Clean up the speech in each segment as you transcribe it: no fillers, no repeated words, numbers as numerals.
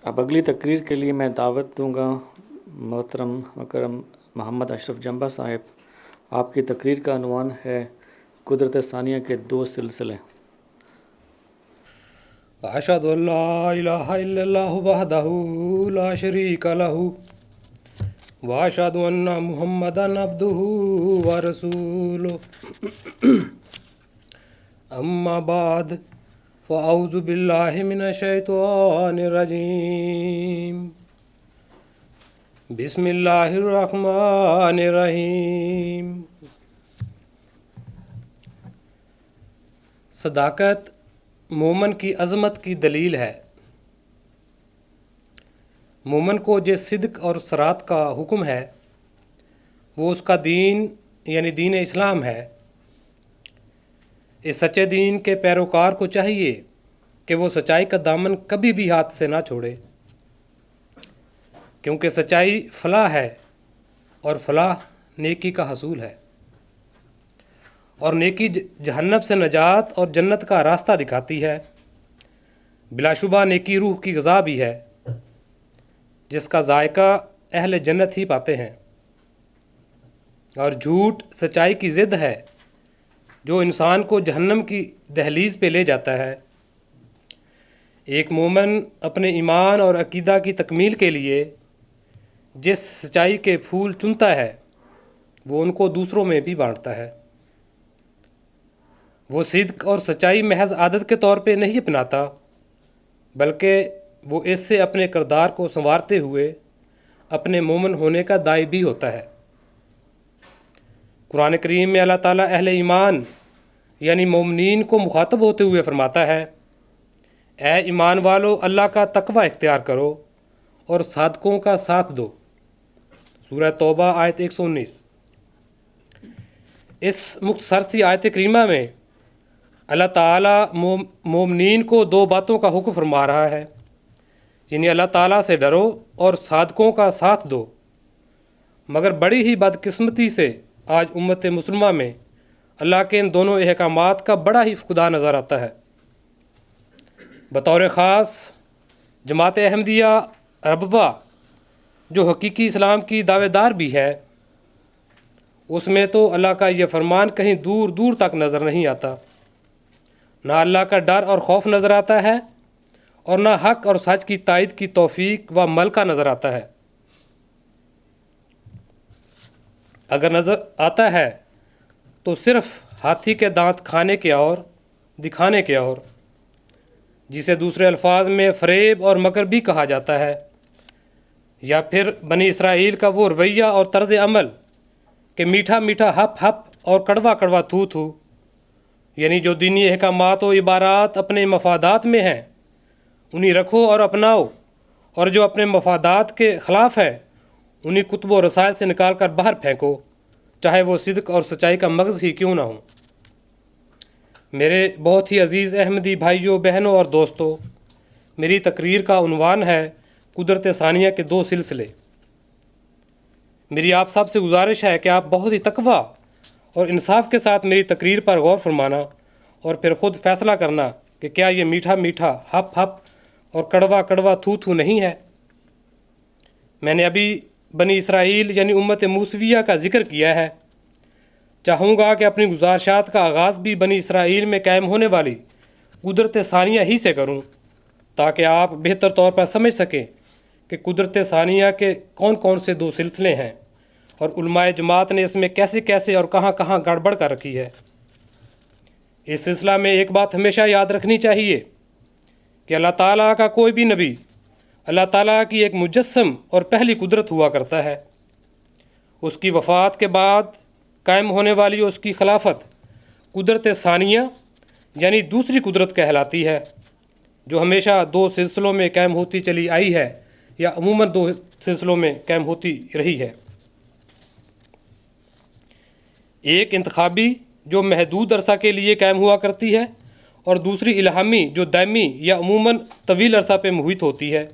اب اگلی تقریر کے لیے میں دعوت دوں گا محترم مکرم محمد اشرف جمبا صاحب. آپ کی تقریر کا عنوان ہے قدرت ثانیہ کے دو سلسلے. اشہد ان لا الہ الا اللہ وحدہ لا شریک لہ واشہد ان محمدا عبدہ ورسولہ اما بعد فاعوذ باللہ من الشیطان الرجیم بسم اللہ الرحمن الرحیم. صداقت مومن کی عظمت کی دلیل ہے. مومن کو جس صدق اور صراط کا حکم ہے وہ اس کا دین یعنی دین اسلام ہے. اس سچے دین کے پیروکار کو چاہیے کہ وہ سچائی کا دامن کبھی بھی ہاتھ سے نہ چھوڑے، کیونکہ سچائی فلاح ہے اور فلاح نیکی کا حصول ہے، اور نیکی جہنم سے نجات اور جنت کا راستہ دکھاتی ہے. بلا شبہ نیکی روح کی غذا بھی ہے جس کا ذائقہ اہل جنت ہی پاتے ہیں، اور جھوٹ سچائی کی ضد ہے جو انسان کو جہنم کی دہلیز پہ لے جاتا ہے. ایک مومن اپنے ایمان اور عقیدہ کی تکمیل کے لیے جس سچائی کے پھول چنتا ہے وہ ان کو دوسروں میں بھی بانٹتا ہے. وہ صدق اور سچائی محض عادت کے طور پہ نہیں اپناتا، بلکہ وہ اس سے اپنے کردار کو سنوارتے ہوئے اپنے مومن ہونے کا داعی بھی ہوتا ہے. قرآن کریم میں اللہ تعالیٰ اہل ایمان یعنی مومنین کو مخاطب ہوتے ہوئے فرماتا ہے، اے ایمان والو اللہ کا تقوی اختیار کرو اور صادقوں کا ساتھ دو. سورہ توبہ آیت 119. اس مختصر سی آیت کریمہ میں اللہ تعالیٰ مومنین کو دو باتوں کا حکم فرما رہا ہے، یعنی اللہ تعالیٰ سے ڈرو اور صادقوں کا ساتھ دو. مگر بڑی ہی بدقسمتی سے آج امت مسلمہ میں اللہ کے ان دونوں احکامات کا بڑا ہی فقدان نظر آتا ہے. بطور خاص جماعت احمدیہ ربوہ جو حقیقی اسلام کی دعوے دار بھی ہے، اس میں تو اللہ کا یہ فرمان کہیں دور دور تک نظر نہیں آتا. نہ اللہ کا ڈر اور خوف نظر آتا ہے اور نہ حق اور سچ کی تائید کی توفیق و عمل کا نظر آتا ہے. اگر نظر آتا ہے تو صرف ہاتھی کے دانت کھانے کے اور دکھانے کے اور، جسے دوسرے الفاظ میں فریب اور مکر بھی کہا جاتا ہے، یا پھر بنی اسرائیل کا وہ رویہ اور طرز عمل کہ میٹھا میٹھا ہپ ہپ اور کڑوا کڑوا تھو تھو، یعنی جو دینی احکامات و عبارات اپنے مفادات میں ہیں انہیں رکھو اور اپناؤ، اور جو اپنے مفادات کے خلاف ہیں انہیں کتب و رسائل سے نکال کر باہر پھینکو، چاہے وہ صدق اور سچائی کا مغز ہی کیوں نہ ہوں. میرے بہت ہی عزیز احمدی بھائیوں، بہنوں اور دوستوں، میری تقریر کا عنوان ہے قدرت ثانیہ کے دو سلسلے. میری آپ سب سے گزارش ہے کہ آپ بہت ہی تقویٰ اور انصاف کے ساتھ میری تقریر پر غور فرمانا اور پھر خود فیصلہ کرنا کہ کیا یہ میٹھا میٹھا ہپ ہپ اور کڑوا کڑوا تھو تھو نہیں ہے. میں نے ابھی بنی اسرائیل یعنی امت موسویہ کا ذکر کیا ہے. چاہوں گا کہ اپنی گزارشات کا آغاز بھی بنی اسرائیل میں قائم ہونے والی قدرت ثانیہ ہی سے کروں، تاکہ آپ بہتر طور پر سمجھ سکیں کہ قدرت ثانیہ کے کون کون سے دو سلسلے ہیں اور علماء جماعت نے اس میں کیسے کیسے اور کہاں کہاں گڑبڑ کر رکھی ہے. اس سلسلہ میں ایک بات ہمیشہ یاد رکھنی چاہیے کہ اللہ تعالیٰ کا کوئی بھی نبی اللہ تعالیٰ کی ایک مجسم اور پہلی قدرت ہوا کرتا ہے. اس کی وفات کے بعد قائم ہونے والی اس کی خلافت قدرت ثانیہ یعنی دوسری قدرت کہلاتی ہے، جو ہمیشہ دو سلسلوں میں قائم ہوتی چلی آئی ہے یا عموماً دو سلسلوں میں قائم ہوتی رہی ہے. ایک انتخابی جو محدود عرصہ کے لیے قائم ہوا کرتی ہے، اور دوسری الہامی جو دائمی یا عموماً طویل عرصہ پہ محیط ہوتی ہے.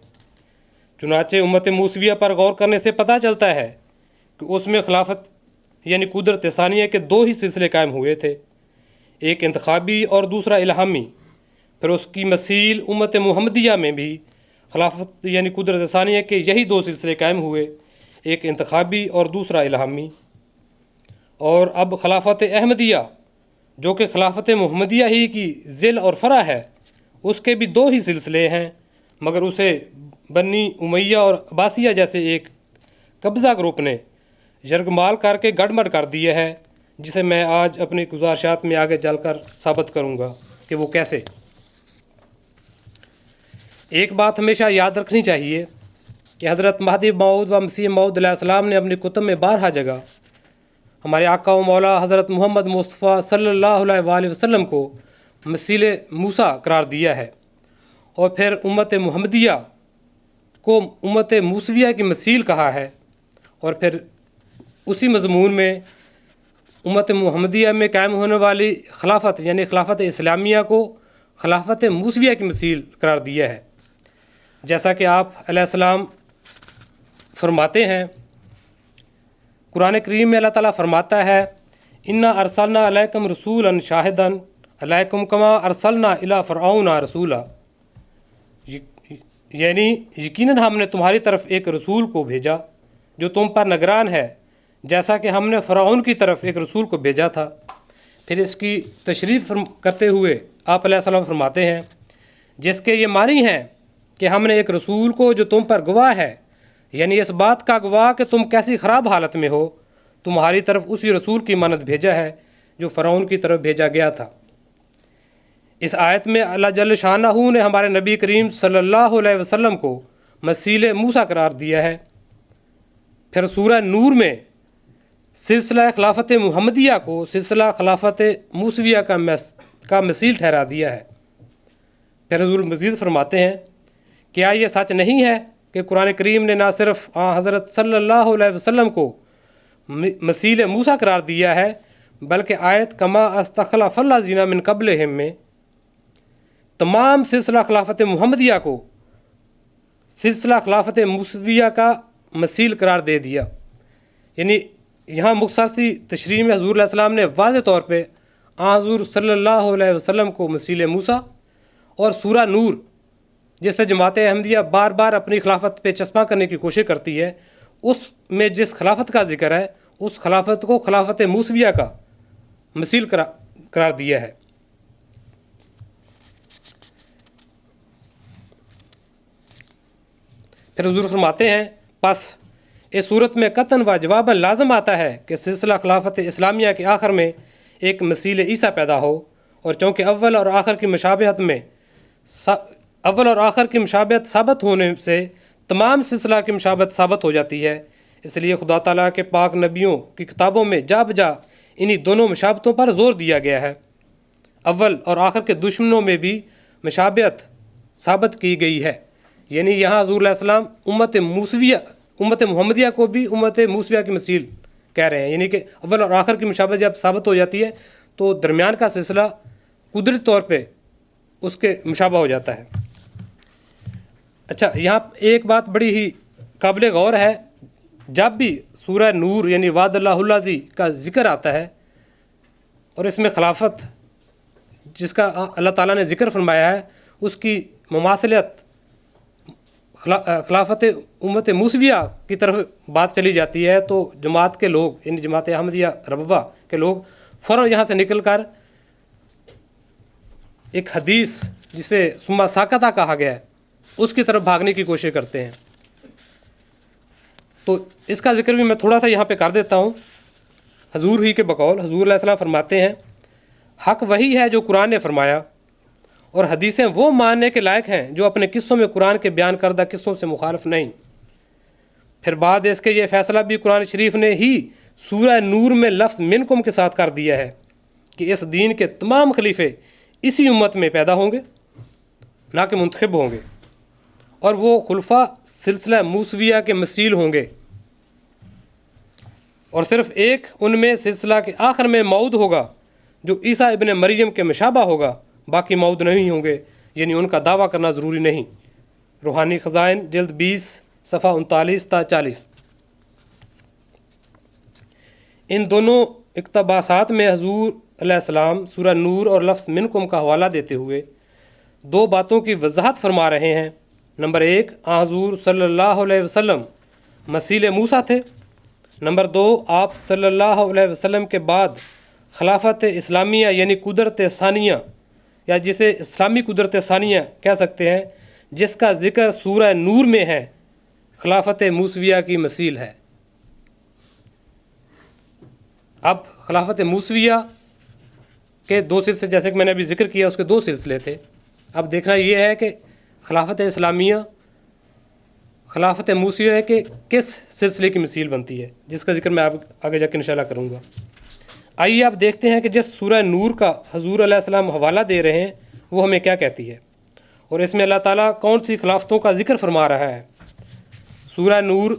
چنانچہ امت موسویہ پر غور کرنے سے پتہ چلتا ہے کہ اس میں خلافت یعنی قدرت ثانیہ کے دو ہی سلسلے قائم ہوئے تھے، ایک انتخابی اور دوسرا الہامی. پھر اس کی مثیل امت محمدیہ میں بھی خلافت یعنی قدرت ثانیہ کے یہی دو سلسلے قائم ہوئے، ایک انتخابی اور دوسرا الہامی۔ اور اب خلافت احمدیہ جو کہ خلافت محمدیہ ہی کی ذیل اور فرع ہے، اس کے بھی دو ہی سلسلے ہیں، مگر اسے بنی امیہ اور عباسیہ جیسے ایک قبضہ گروپ نے یرغمال کر کے گڑبڑ کر دیا ہے، جسے میں آج اپنی گزارشات میں آگے چل کر ثابت کروں گا کہ وہ کیسے۔ ایک بات ہمیشہ یاد رکھنی چاہیے کہ حضرت مہدی موعود و مسیح موعود علیہ السلام نے اپنی کتب میں بارہا جگہ ہمارے آقا و مولا حضرت محمد مصطفیٰ صلی اللہ علیہ وآلہ وسلم کو مثیل موسیٰ قرار دیا ہے، اور پھر امت محمدیہ کو امت موسویہ کی مثیل کہا ہے، اور پھر اسی مضمون میں امت محمدیہ میں قائم ہونے والی خلافت یعنی خلافت اسلامیہ کو خلافت موسویہ کی مثیل قرار دیا ہے۔ جیسا کہ آپ علیہ السلام فرماتے ہیں، قرآن کریم میں اللہ تعالیٰ فرماتا ہے، انا ارسلنا علیکم رسولا شاہدا علیکم کما ارسلنا الی فرعون رسولا، یعنی یقیناً ہم نے تمہاری طرف ایک رسول کو بھیجا جو تم پر نگران ہے، جیسا کہ ہم نے فرعون کی طرف ایک رسول کو بھیجا تھا۔ پھر اس کی تشریح کرتے ہوئے آپ علیہ السلام فرماتے ہیں، جس کے یہ معنی ہیں کہ ہم نے ایک رسول کو جو تم پر گواہ ہے، یعنی اس بات کا گواہ کہ تم کیسی خراب حالت میں ہو، تمہاری طرف اسی رسول کی مانند بھیجا ہے جو فرعون کی طرف بھیجا گیا تھا۔ اس آیت میں اللہ جل شانہ نے ہمارے نبی کریم صلی اللہ علیہ وسلم کو مثیل موسیٰ قرار دیا ہے۔ پھر سورہ نور میں سلسلہ خلافت محمدیہ کو سلسلہ خلافت موسویہ کا مثیل ٹھہرا دیا ہے۔ پھر حضور مزید فرماتے ہیں، کیا یہ سچ نہیں ہے کہ قرآن کریم نے نہ صرف حضرت صلی اللہ علیہ وسلم کو مثیل موسیٰ قرار دیا ہے، بلکہ آیت کما استخلف الذین من قبلہم میں تمام سلسلہ خلافت محمدیہ کو سلسلہ خلافت موسویہ کا مثیل قرار دے دیا۔ یعنی یہاں مختصر سی تشریح میں حضور علیہ السلام نے واضح طور پہ حضور صلی اللہ علیہ وسلم کو مثیل موسیٰ اور سورہ نور، جس سے جماعت احمدیہ بار بار اپنی خلافت پہ چسپاں کرنے کی کوشش کرتی ہے، اس میں جس خلافت کا ذکر ہے اس خلافت کو خلافت موسویہ کا مثیل قرار دیا ہے۔ پھر حضور فرماتے ہیں، پس اس صورت میں قطعاً و جواباً لازم آتا ہے کہ سلسلہ خلافت اسلامیہ کے آخر میں ایک مثیل عیسیٰ پیدا ہو، اور چونکہ اول اور آخر کی مشابہت ثابت ہونے سے تمام سلسلہ کی مشابہت ثابت ہو جاتی ہے، اس لیے خدا تعالیٰ کے پاک نبیوں کی کتابوں میں جا بجا انہی دونوں مشابہتوں پر زور دیا گیا ہے۔ اول اور آخر کے دشمنوں میں بھی مشابہت ثابت کی گئی ہے، یعنی یہاں حضور علیہ السلام امت محمدیہ کو بھی امت موسویہ کی مثیل کہہ رہے ہیں، یعنی کہ اول اور آخر کی مشابہت جب ثابت ہو جاتی ہے تو درمیان کا سلسلہ قدرتی طور پہ اس کے مشابہ ہو جاتا ہے۔ اچھا، یہاں ایک بات بڑی ہی قابل غور ہے، جب بھی سورہ نور یعنی وعد اللہ الذی کا ذکر آتا ہے اور اس میں خلافت جس کا اللہ تعالیٰ نے ذکر فرمایا ہے اس کی مماثلت خلافت امت موسویہ کی طرف بات چلی جاتی ہے، تو جماعت کے لوگ یعنی جماعت احمدیہ ربوہ کے لوگ فوراً یہاں سے نکل کر ایک حدیث جسے ثم ساکتہ کہا گیا ہے اس کی طرف بھاگنے کی کوشش کرتے ہیں۔ تو اس کا ذکر بھی میں تھوڑا سا یہاں پہ کر دیتا ہوں۔ حضور ہی کے بقول حضور علیہ السلام فرماتے ہیں، حق وہی ہے جو قرآن نے فرمایا، اور حدیثیں وہ ماننے کے لائق ہیں جو اپنے قصوں میں قرآن کے بیان کردہ قصوں سے مخالف نہیں۔ پھر بعد اس کے یہ فیصلہ بھی قرآن شریف نے ہی سورہ نور میں لفظ منکم کے ساتھ کر دیا ہے کہ اس دین کے تمام خلیفے اسی امت میں پیدا ہوں گے، نہ کہ منتخب ہوں گے، اور وہ خلفاء سلسلہ موسویہ کے مثیل ہوں گے، اور صرف ایک ان میں سلسلہ کے آخر میں موعود ہوگا جو عیسیٰ ابن مریم کے مشابہ ہوگا، باقی موعود نہیں ہوں گے، یعنی ان کا دعویٰ کرنا ضروری نہیں۔ روحانی خزائن جلد 20 صفحہ 39 تا 40۔ ان دونوں اقتباسات میں حضور علیہ السلام سورہ نور اور لفظ منکم کا حوالہ دیتے ہوئے دو باتوں کی وضاحت فرما رہے ہیں۔ نمبر 1 حضور صلی اللہ علیہ وسلم مسیل موسیٰ تھے. نمبر 2 آپ صلی اللہ علیہ وسلم کے بعد خلافت اسلامیہ یعنی قدرت ثانیہ یا جسے اسلامی قدرت ثانیہ کہہ سکتے ہیں جس کا ذکر سورہ نور میں ہے خلافت موسویہ کی مثیل ہے. اب خلافت موسویہ کے 2 سلسلے جیسے کہ میں نے ابھی ذکر کیا اس کے 2 سلسلے تھے. اب دیکھنا یہ ہے کہ خلافت اسلامیہ خلافت موسویہ کے کس سلسلے کی مثیل بنتی ہے جس کا ذکر میں آپ آگے جا کے انشاءاللہ کروں گا. آئیے آپ دیکھتے ہیں کہ جس سورہ نور کا حضور علیہ السلام حوالہ دے رہے ہیں وہ ہمیں کیا کہتی ہے اور اس میں اللہ تعالیٰ کون سی خلافتوں کا ذکر فرما رہا ہے. سورہ نور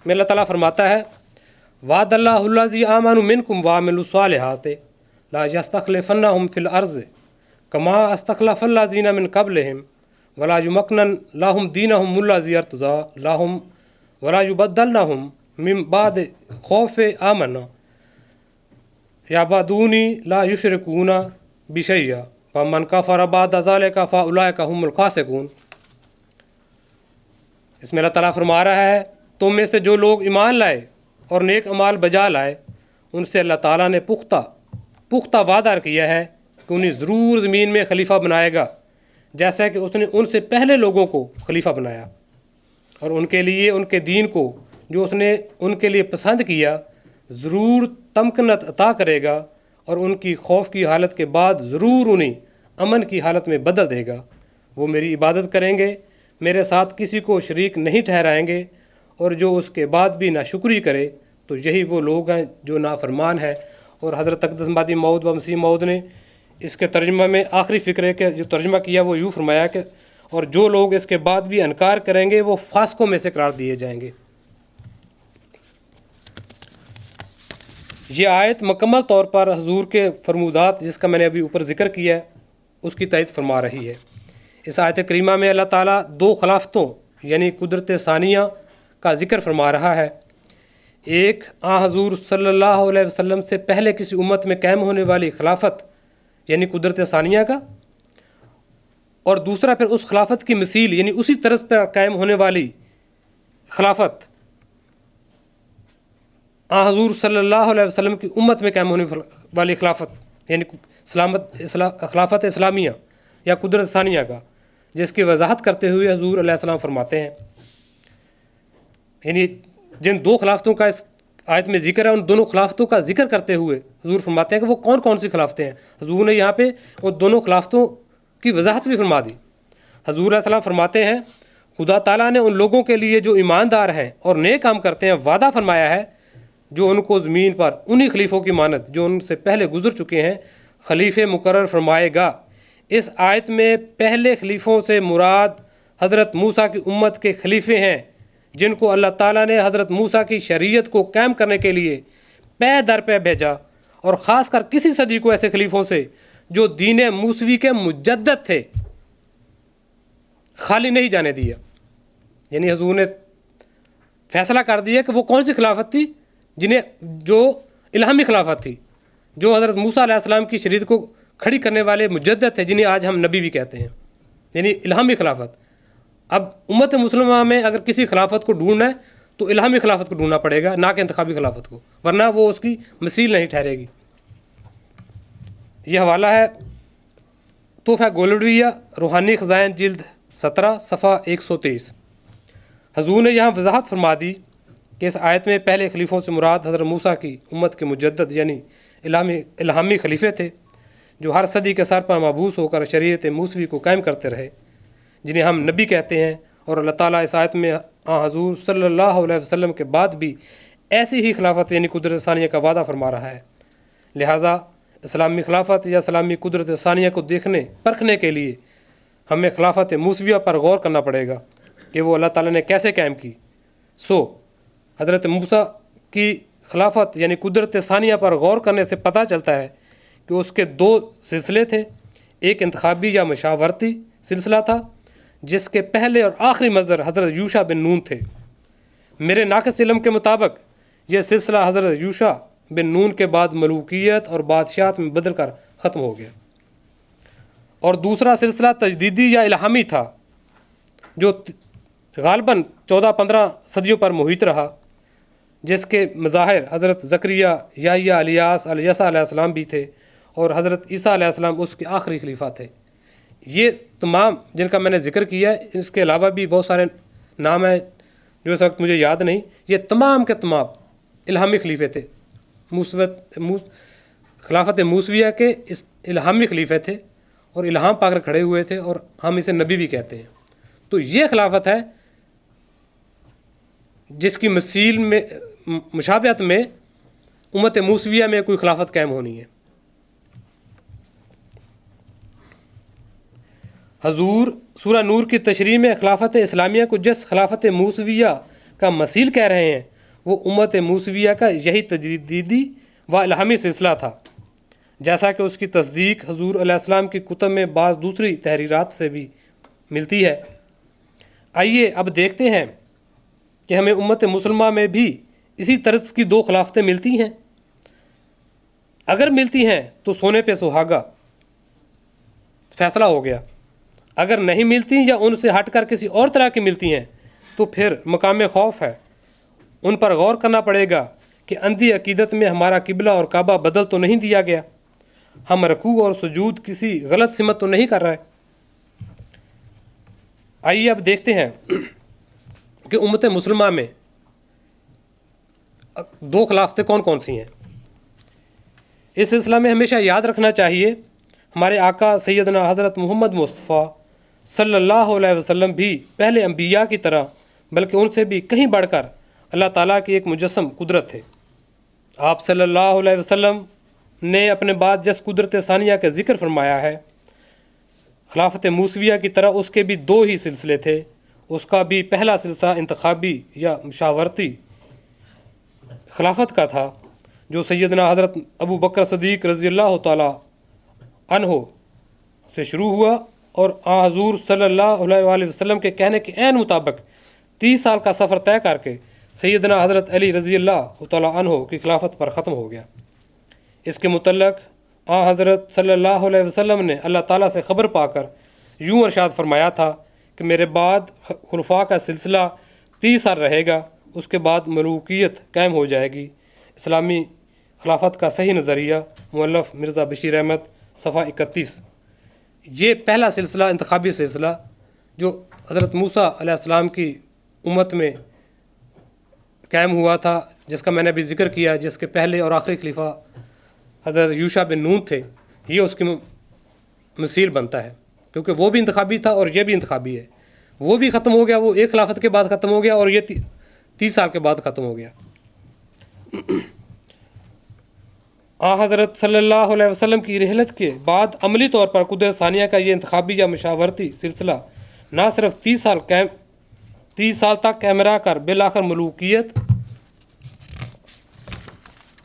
میں اللہ تعالیٰ فرماتا ہے وعد اللہ الذی آمنوا منکم وعملوا الصالحات لا یستخلفنہم فی الارض کما استخلف الذین من قبلہم ولا یمکنن لہم دینہم الذی ارتضی لہم ولا یبدلنہم من بعد خوف آمنا یعبدونی لا یشرکون بشیء فمن کفر بعد ذلک فاولئک هم الفاسقون. اس میں اللہ تعالیٰ فرما رہا ہے تم میں سے جو لوگ ایمان لائے اور نیک اعمال بجا لائے ان سے اللہ تعالیٰ نے پختہ وعدہ کیا ہے کہ انہیں ضرور زمین میں خلیفہ بنائے گا جیسا کہ اس نے ان سے پہلے لوگوں کو خلیفہ بنایا اور ان کے لیے ان کے دین کو جو اس نے ان کے لیے پسند کیا ضرور تمکنت عطا کرے گا اور ان کی خوف کی حالت کے بعد ضرور انہیں امن کی حالت میں بدل دے گا. وہ میری عبادت کریں گے میرے ساتھ کسی کو شریک نہیں ٹھہرائیں گے اور جو اس کے بعد بھی ناشکری کرے تو یہی وہ لوگ ہیں جو نافرمان ہیں. اور حضرت اقدس مہدی موعود و مسیح موعود نے اس کے ترجمہ میں آخری فقرے کے جو ترجمہ کیا وہ یوں فرمایا کہ اور جو لوگ اس کے بعد بھی انکار کریں گے وہ فاسقوں میں سے قرار دیے جائیں گے. یہ آیت مکمل طور پر حضور کے فرمودات جس کا میں نے ابھی اوپر ذکر کیا ہے اس کی تائید فرما رہی ہے. اس آیت کریمہ میں اللہ تعالیٰ 2 خلافتوں یعنی قدرت ثانیہ کا ذکر فرما رہا ہے. ایک حضور صلی اللہ علیہ وسلم سے پہلے کسی امت میں قائم ہونے والی خلافت یعنی قدرت ثانیہ کا اور دوسرا پھر اس خلافت کی مثیل یعنی اسی طرز پر قائم ہونے والی خلافت حضور صلی اللہ علیہ وسلم کی امت میں قائم ہونے والی خلافت یعنی خلافت اسلامیہ یا قدرت ثانیہ کا جس کی وضاحت کرتے ہوئے حضور علیہ السلام فرماتے ہیں یعنی جن 2 خلافتوں کا اس آیت میں ذکر ہے ان دونوں خلافتوں کا ذکر کرتے ہوئے حضور فرماتے ہیں کہ وہ کون کون سی خلافتیں ہیں. حضور نے یہاں پہ ان دونوں خلافتوں کی وضاحت بھی فرما دی. حضور علیہ السلام فرماتے ہیں خدا تعالیٰ نے ان لوگوں کے لیے جو ایماندار ہیں اور نیک کام کرتے ہیں وعدہ فرمایا ہے جو ان کو زمین پر انہی خلیفوں کی مانند جو ان سے پہلے گزر چکے ہیں خلیفے مقرر فرمائے گا. اس آیت میں پہلے خلیفوں سے مراد حضرت موسیٰ کی امت کے خلیفے ہیں جن کو اللہ تعالیٰ نے حضرت موسیٰ کی شریعت کو قائم کرنے کے لیے پے در پہ بھیجا اور خاص کر کسی صدی کو ایسے خلیفوں سے جو دین موسوی کے مجدد تھے خالی نہیں جانے دیا. یعنی حضور نے فیصلہ کر دیا کہ وہ کون سی خلافت تھی جنہیں جو الہامی خلافت تھی جو حضرت موسیٰ علیہ السلام کی شریعت کو کھڑی کرنے والے مجدد تھے جنہیں آج ہم نبی بھی کہتے ہیں یعنی الہامی خلافت. اب امت مسلمہ میں اگر کسی خلافت کو ڈھونڈنا ہے تو الہامی خلافت کو ڈھونڈنا پڑے گا نہ کہ انتخابی خلافت کو ورنہ وہ اس کی مثیل نہیں ٹھہرے گی. یہ حوالہ ہے تحفہ گولڈویہ روحانی خزائن جلد 17 صفحہ 123. حضور نے یہاں وضاحت فرما دی کہ اس آیت میں پہلے خلیفوں سے مراد حضرت موسیٰ کی امت کے مجدد یعنی الہامی خلیفے تھے جو ہر صدی کے سر پر مبعوث ہو کر شریعت موسوی کو قائم کرتے رہے جنہیں ہم نبی کہتے ہیں. اور اللہ تعالیٰ اس آیت میں حضور صلی اللہ علیہ وسلم کے بعد بھی ایسی ہی خلافت یعنی قدرت ثانیہ کا وعدہ فرما رہا ہے. لہٰذا اسلامی خلافت یا اسلامی قدرت ثانیہ کو پرکھنے کے لیے ہمیں خلافت موسویہ پر غور کرنا پڑے گا کہ وہ اللہ تعالیٰ نے کیسے قائم کی. حضرت موسیٰ کی خلافت یعنی قدرت ثانیہ پر غور کرنے سے پتہ چلتا ہے کہ اس کے 2 سلسلے تھے. ایک انتخابی یا مشاورتی سلسلہ تھا جس کے پہلے اور آخری مظہر حضرت یوشع بن نون تھے. میرے ناقص علم کے مطابق یہ سلسلہ حضرت یوشع بن نون کے بعد ملوکیت اور بادشاہت میں بدل کر ختم ہو گیا اور دوسرا سلسلہ تجدیدی یا الہامی تھا جو غالباً 14-15 صدیوں پر محیط رہا، جس کے مظاہر حضرت زکریا، یحییٰ، الیاس، الیسع علیہ السلام بھی تھے، اور حضرت عیسیٰ علیہ السلام اس کے آخری خلیفہ تھے۔ یہ تمام جن کا میں نے ذکر کیا ہے، اس کے علاوہ بھی بہت سارے نام ہیں جو اس وقت مجھے یاد نہیں، یہ تمام کے تمام الہامی خلیفے تھے، خلافت موسویہ کے اس الہامی خلیفے تھے، اور الہام پا کر کھڑے ہوئے تھے، اور ہم اسے نبی بھی کہتے ہیں۔ تو یہ خلافت ہے جس کی مثیل میں مشابہت میں امت موسویہ میں کوئی خلافت قائم ہونی ہے۔ حضور سورہ نور کی تشریح میں خلافت اسلامیہ کو جس خلافت موسویہ کا مثیل کہہ رہے ہیں، وہ امت موسویہ کا یہی تجدیدی و الہامی سلسلہ تھا، جیسا کہ اس کی تصدیق حضور علیہ السلام کی کتب میں بعض دوسری تحریرات سے بھی ملتی ہے۔ آئیے اب دیکھتے ہیں کہ ہمیں امت مسلمہ میں بھی اسی طرز کی 2 خلافتیں ملتی ہیں۔ اگر ملتی ہیں تو سونے پہ سہاگا، فیصلہ ہو گیا۔ اگر نہیں ملتی یا ان سے ہٹ کر کسی اور طرح کی ملتی ہیں تو پھر مقام خوف ہے۔ ان پر غور کرنا پڑے گا کہ اندھی عقیدت میں ہمارا قبلہ اور کعبہ بدل تو نہیں دیا گیا، ہم رکوع اور سجود کسی غلط سمت تو نہیں کر رہے۔ آئیے اب دیکھتے ہیں کہ امت مسلمہ میں 2 خلافتیں کون کون سی ہیں۔ اس سلسلہ میں ہمیشہ یاد رکھنا چاہیے ہمارے آقا سیدنا حضرت محمد مصطفیٰ صلی اللہ علیہ وسلم بھی پہلے انبیاء کی طرح بلکہ ان سے بھی کہیں بڑھ کر اللہ تعالیٰ کی ایک مجسم قدرت تھے۔ آپ صلی اللہ علیہ وسلم نے اپنے بعد جس قدرت ثانیہ کا ذکر فرمایا ہے، خلافت موسویہ کی طرح اس کے بھی 2 ہی سلسلے تھے۔ اس کا بھی پہلا سلسلہ انتخابی یا مشاورتی خلافت کا تھا، جو سیدنا حضرت ابو بکر صدیق رضی اللہ تعالیٰ عنہ سے شروع ہوا، اور حضور صلی اللہ علیہ وآلہ وسلم کے کہنے کے عین مطابق 30 سال کا سفر طے کر کے سیدنا حضرت علی رضی اللہ تعالیٰ عنہ کی خلافت پر ختم ہو گیا۔ اس کے متعلق حضرت صلی اللہ علیہ وسلم نے اللہ تعالیٰ سے خبر پا کر یوں ارشاد فرمایا تھا کہ میرے بعد خلفاء کا سلسلہ 30 سال رہے گا، اس کے بعد ملوکیت قائم ہو جائے گی۔ اسلامی خلافت کا صحیح نظریہ، مؤلف مرزا بشیر احمد، صفحہ 31۔ یہ پہلا سلسلہ انتخابی سلسلہ جو حضرت موسیٰ علیہ السلام کی امت میں قائم ہوا تھا، جس کا میں نے ابھی ذکر کیا، جس کے پہلے اور آخری خلیفہ حضرت یوشع بن نون تھے، یہ اس کی مثیل بنتا ہے، کیونکہ وہ بھی انتخابی تھا اور یہ بھی انتخابی ہے۔ وہ بھی ختم ہو گیا، وہ ایک خلافت کے بعد ختم ہو گیا، اور یہ 30 سال کے بعد ختم ہو گیا۔ حضرت صلی اللہ علیہ وسلم کی رحلت کے بعد عملی طور پر قدرت ثانیہ کا یہ انتخابی یا مشاورتی سلسلہ نہ صرف 30 سال تک قائم رہ کر بالآخر ملوکیت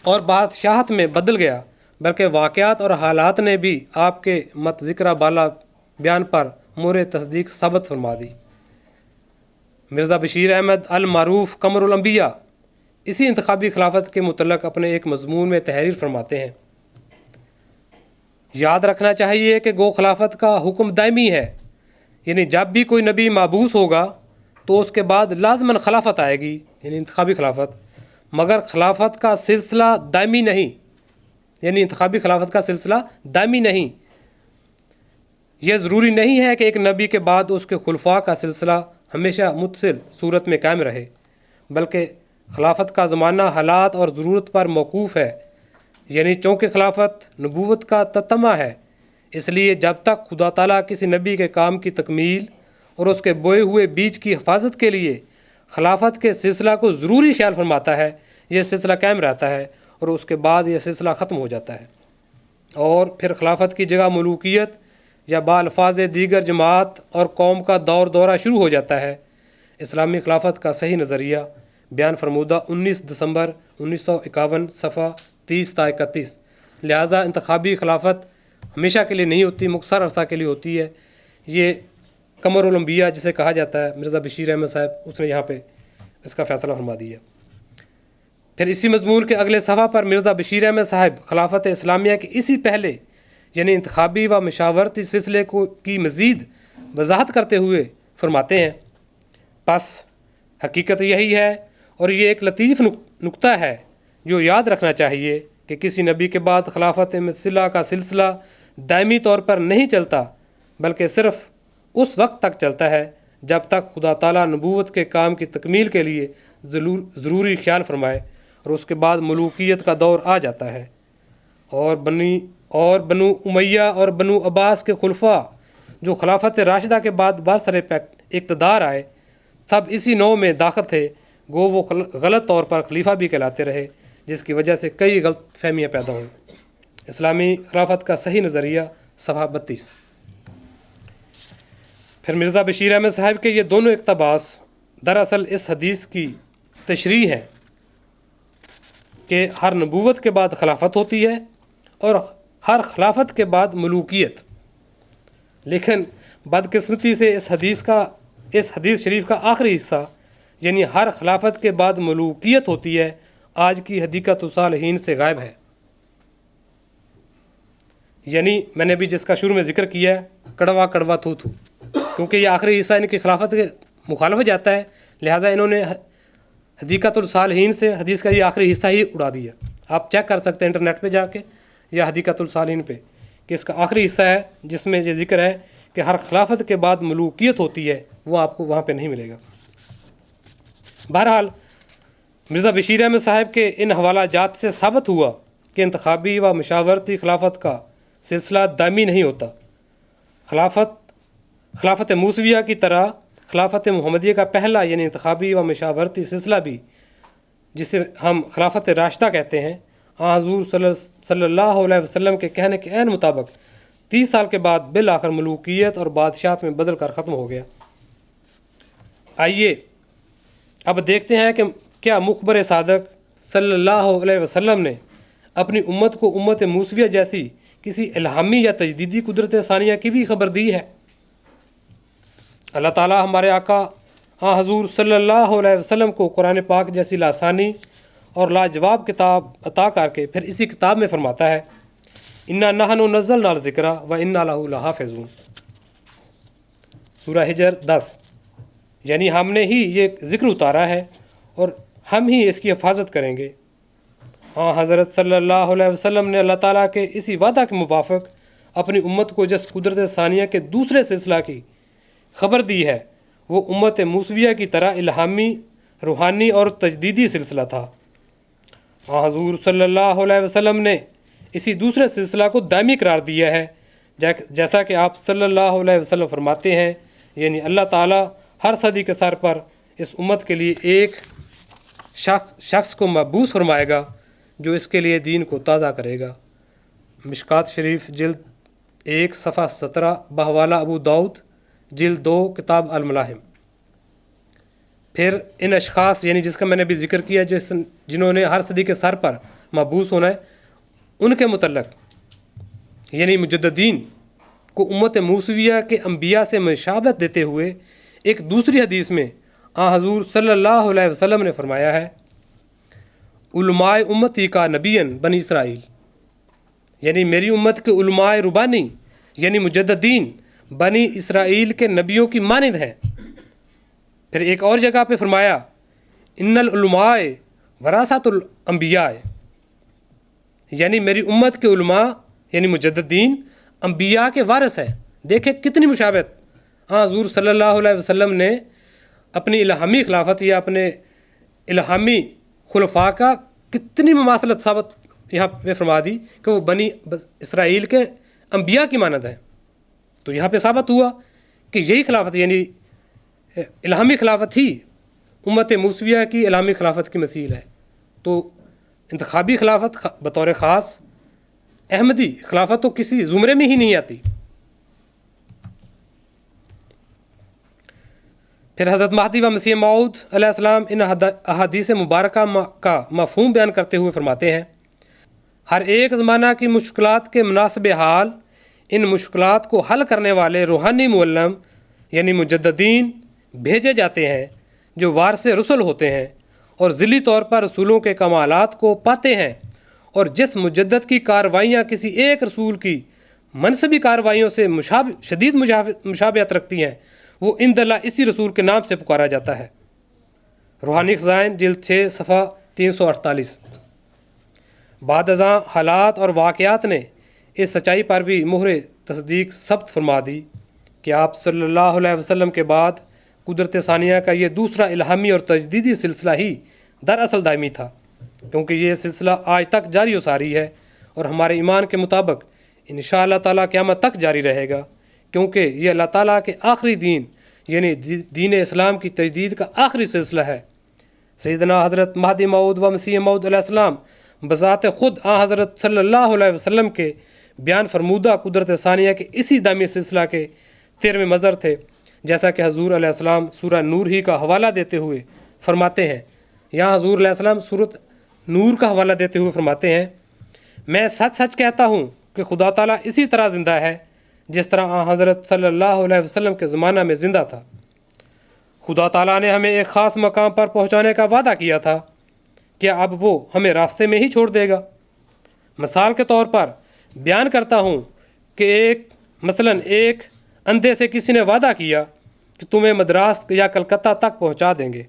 اور بادشاہت میں بدل گیا، بلکہ واقعات اور حالات نے بھی آپ کے مت ذکرہ بالا بیان پر مہر تصدیق ثابت فرما دی۔ مرزا بشیر احمد المعروف قمر الانبیاء اسی انتخابی خلافت کے متعلق اپنے ایک مضمون میں تحریر فرماتے ہیں، یاد رکھنا چاہیے کہ گو خلافت کا حکم دائمی ہے، یعنی جب بھی کوئی نبی مابعوث ہوگا تو اس کے بعد لازماً خلافت آئے گی، یعنی انتخابی خلافت، مگر خلافت کا سلسلہ دائمی نہیں، یعنی انتخابی خلافت کا سلسلہ دائمی نہیں۔ یہ ضروری نہیں ہے کہ ایک نبی کے بعد اس کے خلفاء کا سلسلہ ہمیشہ متصل صورت میں قائم رہے، بلکہ خلافت کا زمانہ حالات اور ضرورت پر موقوف ہے، یعنی چونکہ خلافت نبوت کا تتمہ ہے، اس لیے جب تک خدا تعالیٰ کسی نبی کے کام کی تکمیل اور اس کے بوئے ہوئے بیج کی حفاظت کے لیے خلافت کے سلسلہ کو ضروری خیال فرماتا ہے، یہ سلسلہ قائم رہتا ہے، اور اس کے بعد یہ سلسلہ ختم ہو جاتا ہے، اور پھر خلافت کی جگہ ملوکیت یا بالفاظ دیگر جماعت اور قوم کا دورہ شروع ہو جاتا ہے۔ اسلامی خلافت کا صحیح نظریہ بیان فرمودہ 19 دسمبر 1951، صفحہ 30 تا 31۔ لہٰذا انتخابی خلافت ہمیشہ کے لیے نہیں ہوتی، مختصر عرصہ کے لیے ہوتی ہے۔ یہ قمر الانبیاء جسے کہا جاتا ہے، مرزا بشیر احمد صاحب، اس نے یہاں پہ اس کا فیصلہ فرما دیا۔ پھر اسی مضمون کے اگلے صفحہ پر مرزا بشیر احمد صاحب خلافت اسلامیہ کے اسی پہلے یعنی انتخابی و مشاورتی سلسلے کی مزید وضاحت کرتے ہوئے فرماتے ہیں، پس حقیقت یہی ہے، اور یہ ایک لطیف نکتہ ہے جو یاد رکھنا چاہیے، کہ کسی نبی کے بعد خلافت مثلا کا سلسلہ دائمی طور پر نہیں چلتا، بلکہ صرف اس وقت تک چلتا ہے جب تک خدا تعالیٰ نبوت کے کام کی تکمیل کے لیے ضروری خیال فرمائے، اور اس کے بعد ملوکیت کا دور آ جاتا ہے، اور بنو امیہ اور بنو عباس کے خلفاء جو خلافت راشدہ کے بعد برسر اقتدار آئے، سب اسی نوع میں داخل تھے، گو وہ غلط طور پر خلیفہ بھی کہلاتے رہے، جس کی وجہ سے کئی غلط فہمیاں پیدا ہوئیں۔ اسلامی خلافت کا صحیح نظریہ، صفحہ 32۔ پھر مرزا بشیر احمد صاحب کے یہ دونوں اقتباس دراصل اس حدیث کی تشریح ہے کہ ہر نبوت کے بعد خلافت ہوتی ہے اور ہر خلافت کے بعد ملوکیت، لیکن بدقسمتی سے اس حدیث شریف کا آخری حصہ، یعنی ہر خلافت کے بعد ملوکیت ہوتی ہے، آج کی حدیقۃ الصالحین سے غائب ہے۔ یعنی میں نے بھی جس کا شروع میں ذکر کیا ہے، کڑوا کڑوا تھو تھو، کیونکہ یہ آخری حصہ ان کی خلافت کے مخالف ہو جاتا ہے، لہٰذا انہوں نے حدیقۃ الصالحین سے حدیث کا یہ آخری حصہ ہی اڑا دیا۔ آپ چیک کر سکتے ہیں انٹرنیٹ پہ جا کے یا حدیقۃ الصالحین پہ، کہ اس کا آخری حصہ ہے جس میں یہ ذکر ہے کہ ہر خلافت کے بعد ملوکیت ہوتی ہے، وہ آپ کو وہاں پہ نہیں ملے گا۔ بہرحال مرزا بشیر احمد صاحب کے ان حوالہ جات سے ثابت ہوا کہ انتخابی و مشاورتی خلافت کا سلسلہ دائمی نہیں ہوتا۔ خلافت موسویہ کی طرح خلافت محمدیہ کا پہلا یعنی انتخابی و مشاورتی سلسلہ بھی، جسے ہم خلافت راشدہ کہتے ہیں، حضور صلی اللہ علیہ وسلم کے کہنے کے عین مطابق 30 سال کے بعد بالآخر ملوکیت اور بادشاہت میں بدل کر ختم ہو گیا۔ آئیے اب دیکھتے ہیں کہ کیا مخبر صادق صلی اللہ علیہ وسلم نے اپنی امت کو امت موسویہ جیسی کسی الہامی یا تجدیدی قدرت ثانیہ کی بھی خبر دی ہے۔ اللہ تعالیٰ ہمارے آقا حضور صلی اللہ علیہ وسلم کو قرآن پاک جیسی لاسانی اور لاجواب کتاب عطا کر کے پھر اسی کتاب میں فرماتا ہے، انا نحن نزلنا الذکر و انا لہ لحافظون، سورہ ہجر 10۔ یعنی ہم نے ہی یہ ذکر اتارا ہے اور ہم ہی اس کی حفاظت کریں گے۔ حضرت صلی اللہ علیہ وسلم نے اللہ تعالیٰ کے اسی وعدہ کے موافق اپنی امت کو جس قدرت ثانیہ کے دوسرے سلسلہ کی خبر دی ہے، وہ امت موسویہ کی طرح الہامی، روحانی اور تجدیدی سلسلہ تھا۔ حضور صلی اللہ علیہ وسلم نے اسی دوسرے سلسلہ کو دائمی قرار دیا ہے، جیسا کہ آپ صلی اللہ علیہ وسلم فرماتے ہیں، یعنی اللہ تعالیٰ ہر صدی کے سر پر اس امت کے لیے ایک شخص کو مبعوث فرمائے گا جو اس کے لیے دین کو تازہ کرے گا۔ مشکات شریف جلد 1 صفحہ 17 بحوالہ ابو داؤد جلد 2 کتاب الملاحم۔ پھر ان اشخاص یعنی جس کا میں نے بھی ذکر کیا جنہوں نے ہر صدی کے سر پر مبعوث ہونا ہے، ان کے متعلق یعنی مجددین کو امت موسویہ کے انبیاء سے مشابہت دیتے ہوئے ایک دوسری حدیث میں حضور صلی اللہ علیہ وسلم نے فرمایا ہے، علماء امتی کا نبیًا بنی اسرائیل، یعنی میری امت کے علماء ربانی یعنی مجددین بنی اسرائیل کے نبیوں کی مانند ہیں۔ پھر ایک اور جگہ پہ فرمایا، ان العلماء وراثت الانبیاء، یعنی میری امت کے علماء یعنی مجددین انبیاء کے وارث ہیں۔ دیکھیں کتنی مشابہت حضور صلی اللہ علیہ وسلم نے اپنی الہامی خلافت یا اپنے الہامی خلفاء کا کتنی مماثلت ثابت یہاں پہ فرما دی کہ وہ بنی اسرائیل کے انبیاء کی مانند ہے۔ تو یہاں پہ ثابت ہوا کہ یہی خلافت یعنی الہامی خلافت ہی امت موسویہ کی الہامی خلافت کی مثیل ہے۔ تو انتخابی خلافت بطور خاص احمدی خلافت تو کسی زمرے میں ہی نہیں آتی۔ پھر حضرت مہدی و مسیح موعود علیہ السلام ان احادیث مبارکہ کا مفہوم بیان کرتے ہوئے فرماتے ہیں، ہر ایک زمانہ کی مشکلات کے مناسب حال ان مشکلات کو حل کرنے والے روحانی معلم یعنی مجددین بھیجے جاتے ہیں جو وارث رسل ہوتے ہیں اور ذلی طور پر رسولوں کے کمالات کو پاتے ہیں، اور جس مجدد کی کاروائیاں کسی ایک رسول کی منصبی کارروائیوں سے شدید مشابہت رکھتی ہیں، وہ عند اللہ اسی رسول کے نام سے پکارا جاتا ہے۔ روحانی خزائن جلد 6 صفحہ 348۔ بعد ازاں حالات اور واقعات نے اس سچائی پر بھی مہر تصدیق ثبت فرما دی کہ آپ صلی اللہ علیہ وسلم کے بعد قدرت ثانیہ کا یہ دوسرا الہامی اور تجدیدی سلسلہ ہی دراصل دائمی تھا، کیونکہ یہ سلسلہ آج تک جاری و ساری ہے اور ہمارے ایمان کے مطابق انشاءاللہ تعالیٰ قیامت تک جاری رہے گا، کیونکہ یہ اللہ تعالیٰ کے آخری دین یعنی دین اسلام کی تجدید کا آخری سلسلہ ہے۔ سیدنا حضرت مہدی موعود و مسیح موعود علیہ السلام بذات خود حضرت صلی اللہ علیہ وسلم کے بیان فرمودہ قدرت ثانیہ کے اسی دائمی سلسلہ کے 13ویں مظہر تھے، جیسا کہ حضور علیہ السلام سورہ نور ہی کا حوالہ دیتے ہوئے فرماتے ہیں۔ یہاں حضور علیہ السلام سورۃ نور کا حوالہ دیتے ہوئے فرماتے ہیں، میں سچ سچ کہتا ہوں کہ خدا تعالیٰ اسی طرح زندہ ہے جس طرح حضرت صلی اللہ علیہ وسلم کے زمانہ میں زندہ تھا۔ خدا تعالیٰ نے ہمیں ایک خاص مقام پر پہنچانے کا وعدہ کیا تھا، کیا اب وہ ہمیں راستے میں ہی چھوڑ دے گا؟ مثال کے طور پر بیان کرتا ہوں کہ مثلاً ایک اندھے سے کسی نے وعدہ کیا کہ تمہیں مدراس یا کلکتہ تک پہنچا دیں گے،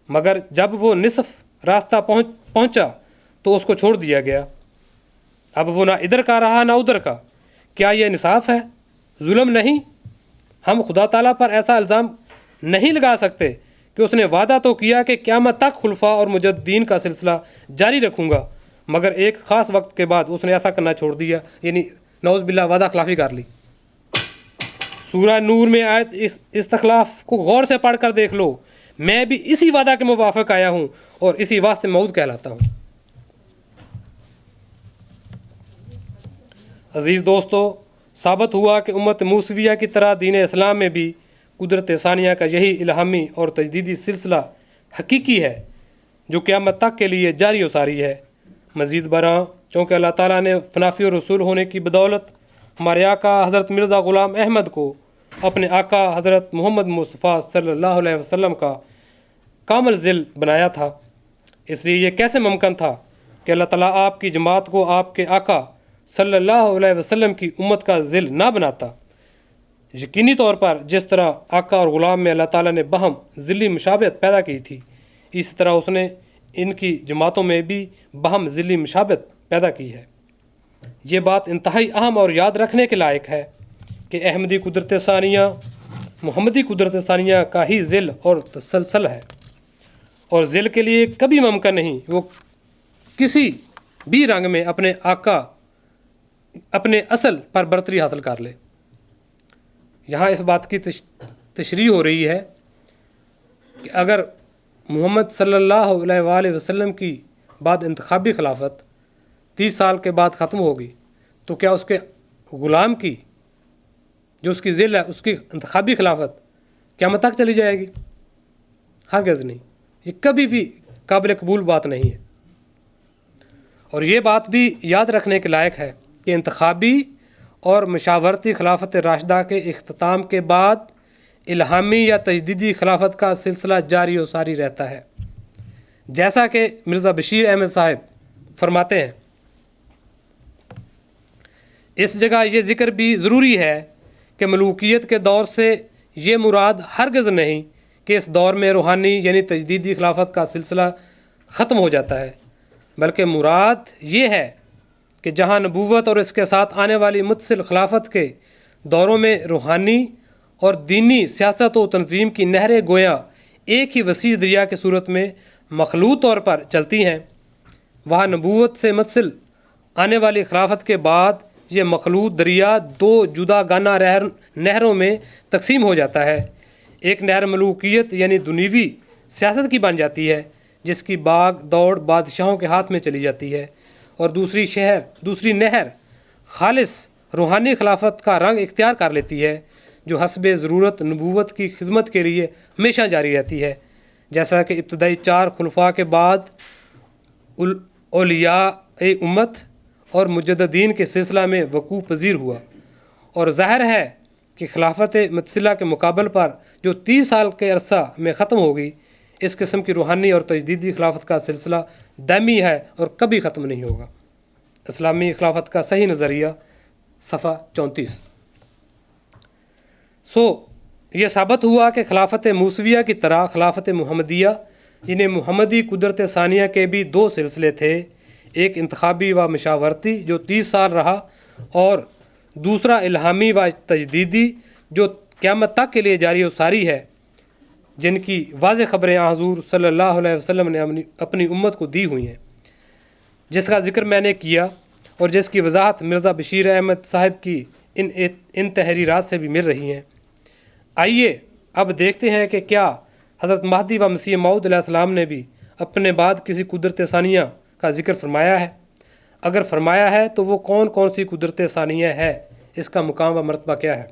مگر جب وہ نصف راستہ پہنچا تو اس کو چھوڑ دیا گیا۔ اب وہ نہ ادھر کا رہا نہ ادھر کا۔ کیا یہ انصاف ہے؟ ظلم نہیں؟ ہم خدا تعالیٰ پر ایسا الزام نہیں لگا سکتے کہ اس نے وعدہ تو کیا کہ قیامت تک خلفاء اور مجددین کا سلسلہ جاری رکھوں گا، مگر ایک خاص وقت کے بعد اس نے ایسا کرنا چھوڑ دیا، یعنی نعوذ باللہ وعدہ خلافی کر لی۔ سورہ نور میں آیت اس استخلاف کو غور سے پڑھ کر دیکھ لو، میں بھی اسی وعدہ کے موافق آیا ہوں اور اسی واسطے موعود کہلاتا ہوں۔ عزیز دوستو، ثابت ہوا کہ امت موسویہ کی طرح دین اسلام میں بھی قدرت ثانیہ کا یہی الہامی اور تجدیدی سلسلہ حقیقی ہے جو قیامت تک کے لیے جاری و ساری ہے۔ مزید برآں چونکہ اللہ تعالیٰ نے فنافی اور رسول ہونے کی بدولت ہمارے آقا حضرت مرزا غلام احمد کو اپنے آقا حضرت محمد مصطفیٰ صلی اللہ علیہ وسلم کا کامل ذل بنایا تھا، اس لیے یہ کیسے ممکن تھا کہ اللہ تعالیٰ آپ کی جماعت کو آپ کے آقا صلی اللہ علیہ وسلم کی امت کا ذل نہ بناتا۔ یقینی طور پر جس طرح آقا اور غلام میں اللہ تعالیٰ نے باہم ذلی مشابہت پیدا کی تھی، اسی طرح اس نے ان کی جماعتوں میں بھی باہم ذلی مشابہت پیدا کی ہے۔ یہ بات انتہائی اہم اور یاد رکھنے کے لائق ہے کہ احمدی قدرت ثانیہ محمدی قدرت ثانیہ کا ہی ذل اور تسلسل ہے، اور ذل کے لیے کبھی ممکن نہیں وہ کسی بھی رنگ میں اپنے آقا اپنے اصل پر برتری حاصل کر لے۔ یہاں اس بات کی تشریح ہو رہی ہے کہ اگر محمد صلی اللہ علیہ وآلہ وسلم کی بعد انتخابی خلافت 30 سال کے بعد ختم ہوگی تو کیا اس کے غلام کی جو اس کی ذل ہے اس کی انتخابی خلافت قیامت تک چلی جائے گی؟ ہرگز نہیں، یہ کبھی بھی قابل قبول بات نہیں ہے۔ اور یہ بات بھی یاد رکھنے کے لائق ہے کہ انتخابی اور مشاورتی خلافت راشدہ کے اختتام کے بعد الہامی یا تجدیدی خلافت کا سلسلہ جاری و ساری رہتا ہے، جیسا کہ مرزا بشیر احمد صاحب فرماتے ہیں۔ اس جگہ یہ ذکر بھی ضروری ہے کہ ملوکیت کے دور سے یہ مراد ہرگز نہیں کہ اس دور میں روحانی یعنی تجدیدی خلافت کا سلسلہ ختم ہو جاتا ہے، بلکہ مراد یہ ہے کہ جہاں نبوت اور اس کے ساتھ آنے والی متصل خلافت کے دوروں میں روحانی اور دینی سیاست و تنظیم کی نہریں گویا ایک ہی وسیع دریا کی صورت میں مخلوط طور پر چلتی ہیں، وہاں نبوت سے متصل آنے والی خلافت کے بعد یہ مخلوط دریا 2 جدا گانہ نہروں میں تقسیم ہو جاتا ہے۔ ایک نہر ملوکیت یعنی دنیوی سیاست کی بن جاتی ہے جس کی باغ دوڑ بادشاہوں کے ہاتھ میں چلی جاتی ہے، اور دوسری نہر خالص روحانی خلافت کا رنگ اختیار کر لیتی ہے جو حسب ضرورت نبوت کی خدمت کے لیے ہمیشہ جاری رہتی ہے، جیسا کہ ابتدائی 4 خلفاء کے بعد اولیاء امت اور مجددین کے سلسلہ میں وقوع پذیر ہوا۔ اور ظاہر ہے کہ خلافت متصلہ کے مقابل پر جو 30 سال کے عرصہ میں ختم ہوگی، اس قسم کی روحانی اور تجدیدی خلافت کا سلسلہ دائمی ہے اور کبھی ختم نہیں ہوگا۔ اسلامی خلافت کا صحیح نظریہ صفحہ 34۔ یہ ثابت ہوا کہ خلافت موسویہ کی طرح خلافت محمدیہ، جنہیں محمدی قدرت ثانیہ کے بھی 2 سلسلے تھے، ایک انتخابی و مشاورتی جو 30 سال رہا، اور دوسرا الہامی و تجدیدی جو قیامت تک کے لیے جاری و ساری ہے، جن کی واضح خبریں حضور صلی اللہ علیہ وسلم نے اپنی امت کو دی ہوئی ہیں، جس کا ذکر میں نے کیا اور جس کی وضاحت مرزا بشیر احمد صاحب کی ان تحریرات سے بھی مل رہی ہیں۔ آئیے اب دیکھتے ہیں کہ کیا حضرت مہدی و مسیح موعود علیہ السلام نے بھی اپنے بعد کسی قدرت ثانیہ کا ذکر فرمایا ہے؟ اگر فرمایا ہے تو وہ کون کون سی قدرت ثانیہ ہے، اس کا مقام و مرتبہ کیا ہے؟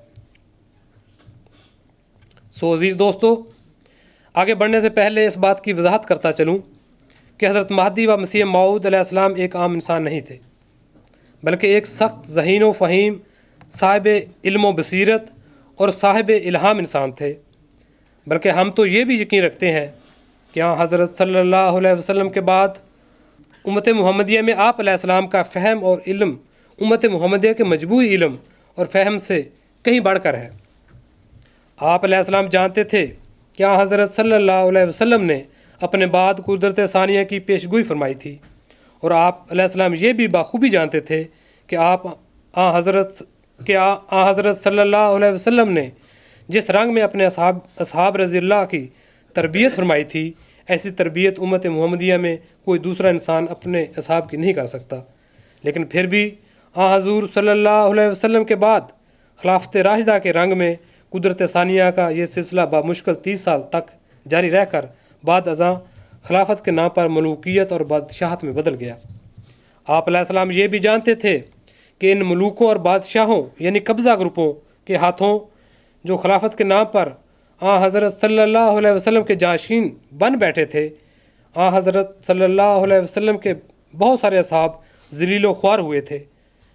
عزیز دوستو، آگے بڑھنے سے پہلے اس بات کی وضاحت کرتا چلوں کہ حضرت مہدی و مسیح موعود علیہ السلام ایک عام انسان نہیں تھے، بلکہ ایک سخت ذہین و فہیم، صاحب علم و بصیرت اور صاحب الہام انسان تھے۔ بلکہ ہم تو یہ بھی یقین رکھتے ہیں کہ حضرت صلی اللہ علیہ وسلم کے بعد امت محمدیہ میں آپ علیہ السلام کا فہم اور علم امت محمدیہ کے مجموعی علم اور فہم سے کہیں بڑھ کر ہے۔ آپ علیہ السلام جانتے تھے کہ حضرت صلی اللہ علیہ وسلم نے اپنے بعد قدرت ثانیہ کی پیشگوئی فرمائی تھی، اور آپ علیہ السلام یہ بھی بخوبی جانتے تھے کہ حضرت صلی اللہ علیہ وسلم نے جس رنگ میں اپنے اصحاب رضی اللہ کی تربیت فرمائی تھی، ایسی تربیت امت محمدیہ میں کوئی دوسرا انسان اپنے اصحاب کی نہیں کر سکتا۔ لیکن پھر بھی حضور صلی اللہ علیہ وسلم کے بعد خلافت راشدہ کے رنگ میں قدرت ثانیہ کا یہ سلسلہ بمشکل 30 سال تک جاری رہ کر بعد ازاں خلافت کے نام پر ملوکیت اور بادشاہت میں بدل گیا۔ آپ علیہ السلام یہ بھی جانتے تھے کہ ان ملوکوں اور بادشاہوں یعنی قبضہ گروپوں کے ہاتھوں جو خلافت کے نام پر حضرت صلی اللہ علیہ وسلم کے جانشین بن بیٹھے تھے، حضرت صلی اللہ علیہ وسلم کے بہت سارے اصحاب ذلیل و خوار ہوئے تھے۔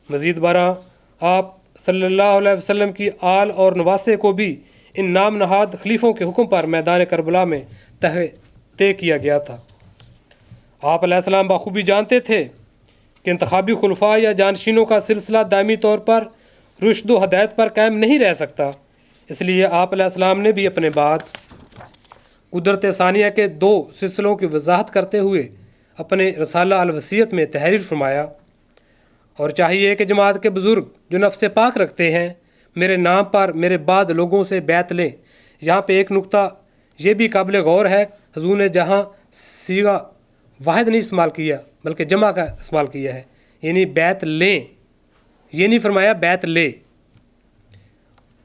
مزید برآں آپ صلی اللہ علیہ وسلم کی آل اور نواسے کو بھی ان نام نہاد خلیفوں کے حکم پر میدان کربلا میں طے کیا گیا تھا۔ آپ علیہ السلام بخوبی جانتے تھے کہ انتخابی خلفاء یا جانشینوں کا سلسلہ دائمی طور پر رشد و ہدایت پر قائم نہیں رہ سکتا، اس لیے آپ علیہ السلام نے بھی اپنے بعد قدرت ثانیہ کے 2 سلسلوں کی وضاحت کرتے ہوئے اپنے رسالہ الوصیت میں تحریر فرمایا، اور چاہیے کہ جماعت کے بزرگ جو نفس پاک رکھتے ہیں میرے نام پر میرے بعد لوگوں سے بیعت لیں۔ یہاں پہ ایک نقطہ یہ بھی قابل غور ہے، حضور نے جہاں صیغہ واحد نہیں استعمال کیا بلکہ جمع کا استعمال کیا ہے، یعنی بیعت لیں، یہ نہیں فرمایا بیعت لے۔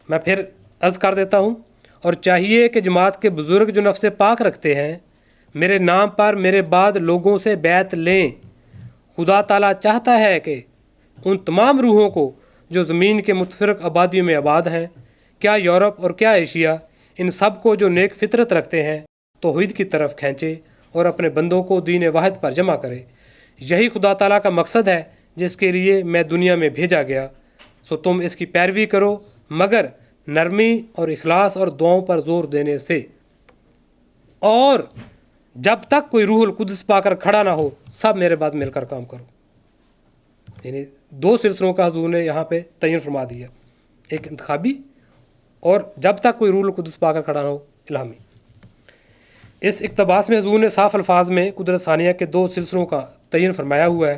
میں پھر عرض کر دیتا ہوں، اور چاہیے کہ جماعت کے بزرگ جو نفس پاک رکھتے ہیں میرے نام پر میرے بعد لوگوں سے بیعت لیں۔ خدا تعالیٰ چاہتا ہے کہ ان تمام روحوں کو جو زمین کے متفرق آبادیوں میں آباد ہیں، کیا یورپ اور کیا ایشیا، ان سب کو جو نیک فطرت رکھتے ہیں توحید کی طرف کھینچے اور اپنے بندوں کو دین واحد پر جمع کرے۔ یہی خدا تعالیٰ کا مقصد ہے جس کے لیے میں دنیا میں بھیجا گیا، سو تم اس کی پیروی کرو، مگر نرمی اور اخلاص اور دعاؤں پر زور دینے سے، اور جب تک کوئی روح القدس پا کر کھڑا نہ ہو سب میرے بعد مل کر کام کرو۔ یعنی 2 سلسلوں کا حضور نے یہاں پہ تعین فرما دیا، ایک انتخابی اور جب تک کوئی روح القدس پا کر کھڑا نہ ہو الہامی۔ اس اقتباس میں حضور نے صاف الفاظ میں قدرت ثانیہ کے 2 سلسلوں کا تعین فرمایا ہوا ہے۔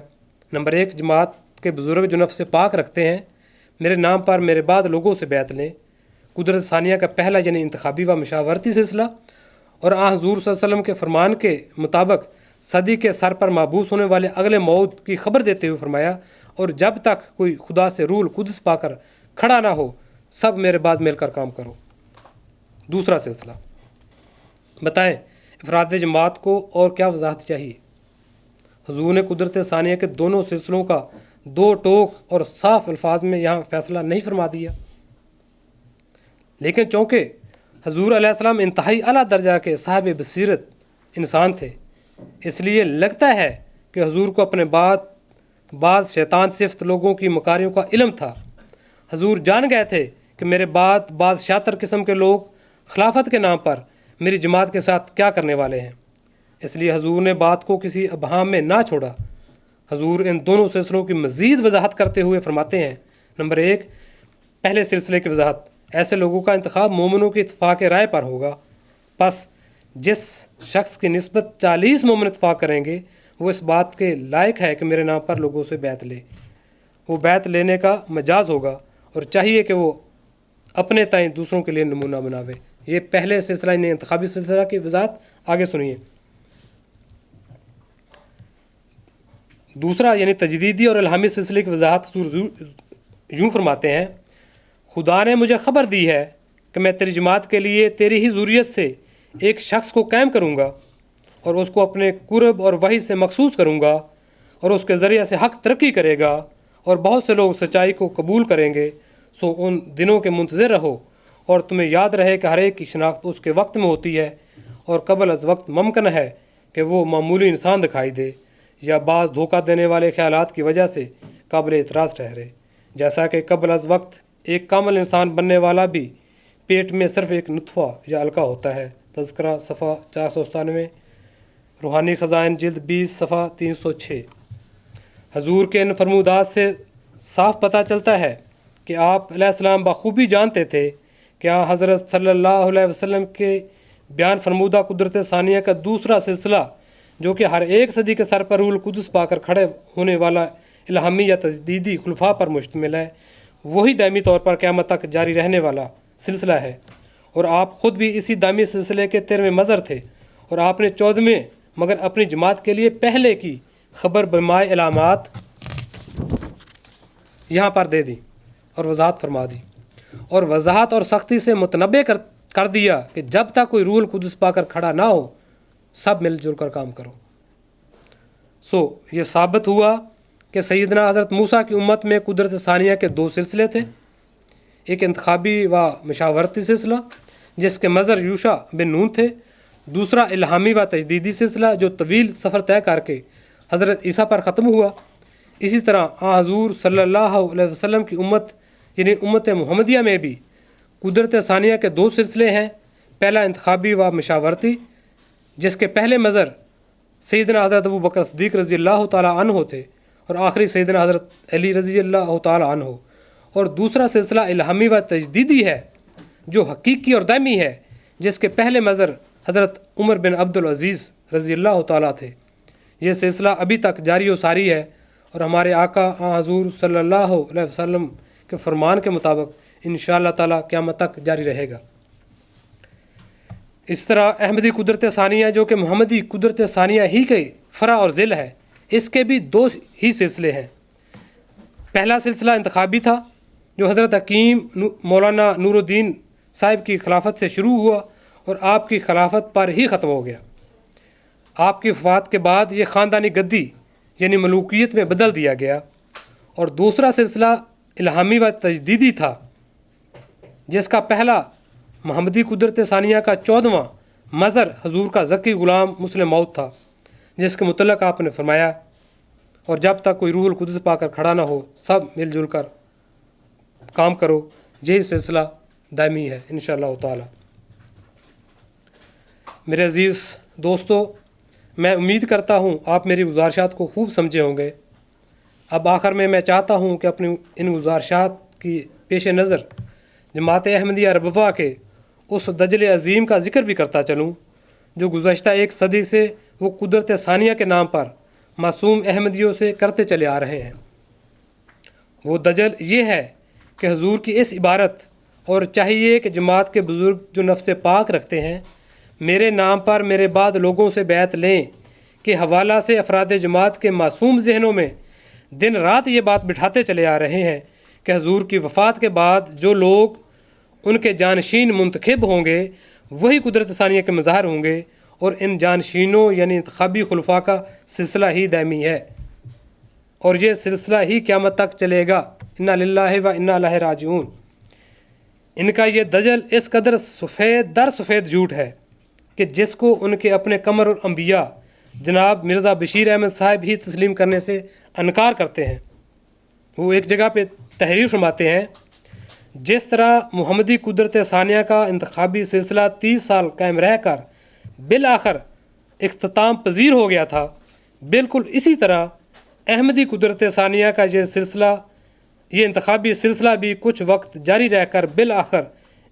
نمبر 1، جماعت کے بزرگ جو نفس پاک رکھتے ہیں میرے نام پر میرے بعد لوگوں سے بیعت لیں۔ قدرت ثانیہ کا پہلا یعنی انتخابی و مشاورتی سلسلہ، اور حضور صلی اللہ علیہ وسلم کے فرمان کے مطابق صدی کے سر پر مابعوث ہونے والے اگلے موعود کی خبر دیتے ہوئے فرمایا، اور جب تک کوئی خدا سے روح القدس پا کر کھڑا نہ ہو سب میرے بعد مل کر کام کرو۔ دوسرا سلسلہ، بتائیں افراد جماعت کو اور کیا وضاحت چاہیے؟ حضور نے قدرت ثانیہ کے دونوں سلسلوں کا 2 ٹوک اور صاف الفاظ میں یہاں فیصلہ نہیں فرما دیا، لیکن چونکہ حضور علیہ السلام انتہائی اعلیٰ درجہ کے صاحب بصیرت انسان تھے، اس لیے لگتا ہے کہ حضور کو اپنے بعض شیطان صفت لوگوں کی مکاریوں کا علم تھا۔ حضور جان گئے تھے کہ میرے بعض شاطر قسم کے لوگ خلافت کے نام پر میری جماعت کے ساتھ کیا کرنے والے ہیں، اس لیے حضور نے بات کو کسی ابہام میں نہ چھوڑا۔ حضور ان دونوں سلسلوں کی مزید وضاحت کرتے ہوئے فرماتے ہیں، نمبر 1، پہلے سلسلے کی وضاحت۔ ایسے لوگوں کا انتخاب مومنوں کی اتفاق رائے پر ہوگا، پس جس شخص کی نسبت 40 مومن اتفاق کریں گے وہ اس بات کے لائق ہے کہ میرے نام پر لوگوں سے بیعت لے۔ وہ بیعت لینے کا مجاز ہوگا اور چاہیے کہ وہ اپنے تائیں دوسروں کے لیے نمونہ بناوے۔ یہ پہلے سلسلہ یعنی انتخابی سلسلہ کی وضاحت۔ آگے سنیے۔ دوسرا یعنی تجدیدی اور الہامی سلسلے کی وضاحت حضور یوں فرماتے ہیں: خدا نے مجھے خبر دی ہے کہ میں تیری جماعت کے لیے تیری ہی ذریت سے ایک شخص کو قائم کروں گا اور اس کو اپنے قرب اور وحی سے مخصوص کروں گا اور اس کے ذریعے سے حق ترقی کرے گا اور بہت سے لوگ سچائی کو قبول کریں گے۔ سو ان دنوں کے منتظر رہو اور تمہیں یاد رہے کہ ہر ایک کی شناخت اس کے وقت میں ہوتی ہے اور قبل از وقت ممکن ہے کہ وہ معمولی انسان دکھائی دے یا بعض دھوکہ دینے والے خیالات کی وجہ سے قابل اعتراض ٹھہرے، جیسا کہ قبل از وقت ایک کامل انسان بننے والا بھی پیٹ میں صرف ایک نطفہ یا علقہ ہوتا ہے۔ تذکرہ صفحہ 497، روحانی خزائن جلد 20 صفحہ 306۔ حضور کے ان فرمودات سے صاف پتہ چلتا ہے کہ آپ علیہ السلام بخوبی جانتے تھے کہ حضرت صلی اللہ علیہ وسلم کے بیان فرمودہ قدرت ثانیہ کا دوسرا سلسلہ، جو کہ ہر ایک صدی کے سر پر روح القدس پا کر کھڑے ہونے والا الہامی یا تجدیدی خلفاء پر مشتمل ہے، وہی دائمی طور پر قیامت تک جاری رہنے والا سلسلہ ہے، اور آپ خود بھی اسی دائمی سلسلے کے 13ویں مظہر تھے، اور آپ نے 14ویں مگر اپنی جماعت کے لیے پہلے کی خبر بمائے علامات یہاں پر دے دی اور وضاحت فرما دی، اور وضاحت اور سختی سے متنبع کر دیا کہ جب تک کوئی روح القدس پا کر کھڑا نہ ہو سب مل جل کر کام کرو۔ سو یہ ثابت ہوا کہ سیدنا حضرت موسیٰ کی امت میں قدرت ثانیہ کے 2 سلسلے تھے، ایک انتخابی و مشاورتی سلسلہ جس کے مظہر یوشع بن نون تھے، دوسرا الہامی و تجدیدی سلسلہ جو طویل سفر طے کر کے حضرت عیسیٰ پر ختم ہوا۔ اسی طرح حضور صلی اللہ علیہ وسلم کی امت یعنی امت محمدیہ میں بھی قدرت ثانیہ کے 2 سلسلے ہیں، پہلا انتخابی و مشاورتی جس کے پہلے مظہر سیدنا حضرت ابو بکر صدیق رضی اللہ تعالیٰ عنہ تھے اور آخری سیدنا حضرت علی رضی اللہ تعالیٰ عنہ، اور دوسرا سلسلہ الہامی و تجدیدی ہے جو حقیقی اور دائمی ہے جس کے پہلے مظہر حضرت عمر بن عبد العزیز رضی اللہ تعالیٰ تھے۔ یہ سلسلہ ابھی تک جاری و ساری ہے اور ہمارے آقا حضور صلی اللہ علیہ وسلم کے فرمان کے مطابق انشاءاللہ تعالیٰ قیامت تک جاری رہے گا۔ اس طرح احمدی قدرت ثانیہ جو کہ محمدی قدرت ثانیہ ہی کے فرع اور ذیل ہے، اس کے بھی 2 ہی سلسلے ہیں۔ پہلا سلسلہ انتخابی تھا جو حضرت حکیم مولانا نور الدین صاحب کی خلافت سے شروع ہوا اور آپ کی خلافت پر ہی ختم ہو گیا۔ آپ کی وفات کے بعد یہ خاندانی گدی یعنی ملوکیت میں بدل دیا گیا، اور دوسرا سلسلہ الہامی و تجدیدی تھا جس کا پہلا محمدی قدرت ثانیہ کا 14واں مظہر حضور کا ذکی غلام مسلم موعود تھا، جس کے متعلق آپ نے فرمایا: اور جب تک کوئی روح القدس پا کر کھڑا نہ ہو سب مل جل کر کام کرو۔ یہی سلسلہ دائمی ہے انشاءاللہ تعالی۔ میرے عزیز دوستو، میں امید کرتا ہوں آپ میری گزارشات کو خوب سمجھے ہوں گے۔ اب آخر میں چاہتا ہوں کہ اپنی ان گزارشات کی پیش نظر جماعت احمدیہ ربوہ کے اس دجل عظیم کا ذکر بھی کرتا چلوں جو گزشتہ 1 صدی سے وہ قدرت ثانیہ کے نام پر معصوم احمدیوں سے کرتے چلے آ رہے ہیں۔ وہ دجل یہ ہے کہ حضور کی اس عبارت اور چاہیے کہ جماعت کے بزرگ جو نفس پاک رکھتے ہیں میرے نام پر میرے بعد لوگوں سے بیعت لیں کہ حوالہ سے افراد جماعت کے معصوم ذہنوں میں دن رات یہ بات بٹھاتے چلے آ رہے ہیں کہ حضور کی وفات کے بعد جو لوگ ان کے جانشین منتخب ہوں گے وہی قدرت ثانیہ کے مظاہر ہوں گے، اور ان جانشینوں یعنی انتخابی خلفاء کا سلسلہ ہی دائمی ہے اور یہ سلسلہ ہی قیامت تک چلے گا۔ انا للہ و انا الیہ راجعون۔ ان کا یہ دجل اس قدر سفید در سفید جھوٹ ہے کہ جس کو ان کے اپنے قمر الانبیاء جناب مرزا بشیر احمد صاحب ہی تسلیم کرنے سے انکار کرتے ہیں۔ وہ ایک جگہ پہ تحریر فرماتے ہیں: جس طرح محمدی قدرت ثانیہ کا انتخابی سلسلہ 30 سال قائم رہ کر بالآخر اختتام پذیر ہو گیا تھا، بالکل اسی طرح احمدی قدرت ثانیہ کا یہ سلسلہ یہ انتخابی سلسلہ بھی کچھ وقت جاری رہ کر بالآخر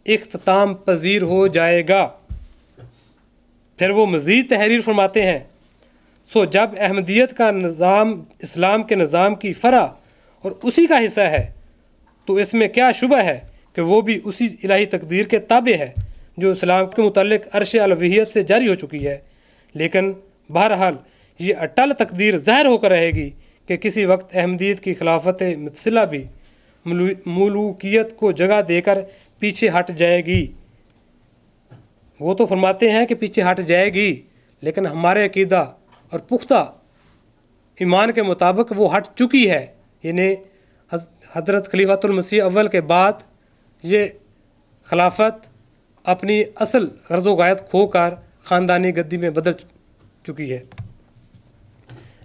اختتام پذیر ہو جائے گا۔ پھر وہ مزید تحریر فرماتے ہیں، سو جب احمدیت کا نظام اسلام کے نظام کی فرع اور اسی کا حصہ ہے تو اس میں کیا شبہ ہے کہ وہ بھی اسی الہی تقدیر کے تابع ہے جو اسلام کے متعلق عرش الوہیت سے جاری ہو چکی ہے۔ لیکن بہرحال یہ اٹل تقدیر ظاہر ہو کر رہے گی کہ کسی وقت احمدیت کی خلافت متصلہ بھی ملوکیت کو جگہ دے کر پیچھے ہٹ جائے گی۔ وہ تو فرماتے ہیں کہ پیچھے ہٹ جائے گی، لیکن ہمارے عقیدہ اور پختہ ایمان کے مطابق وہ ہٹ چکی ہے، یعنی حضرت خلیفۃ المسیح اول کے بعد یہ خلافت اپنی اصل غرض و غایت کھو کر خاندانی گدی میں بدل چکی ہے۔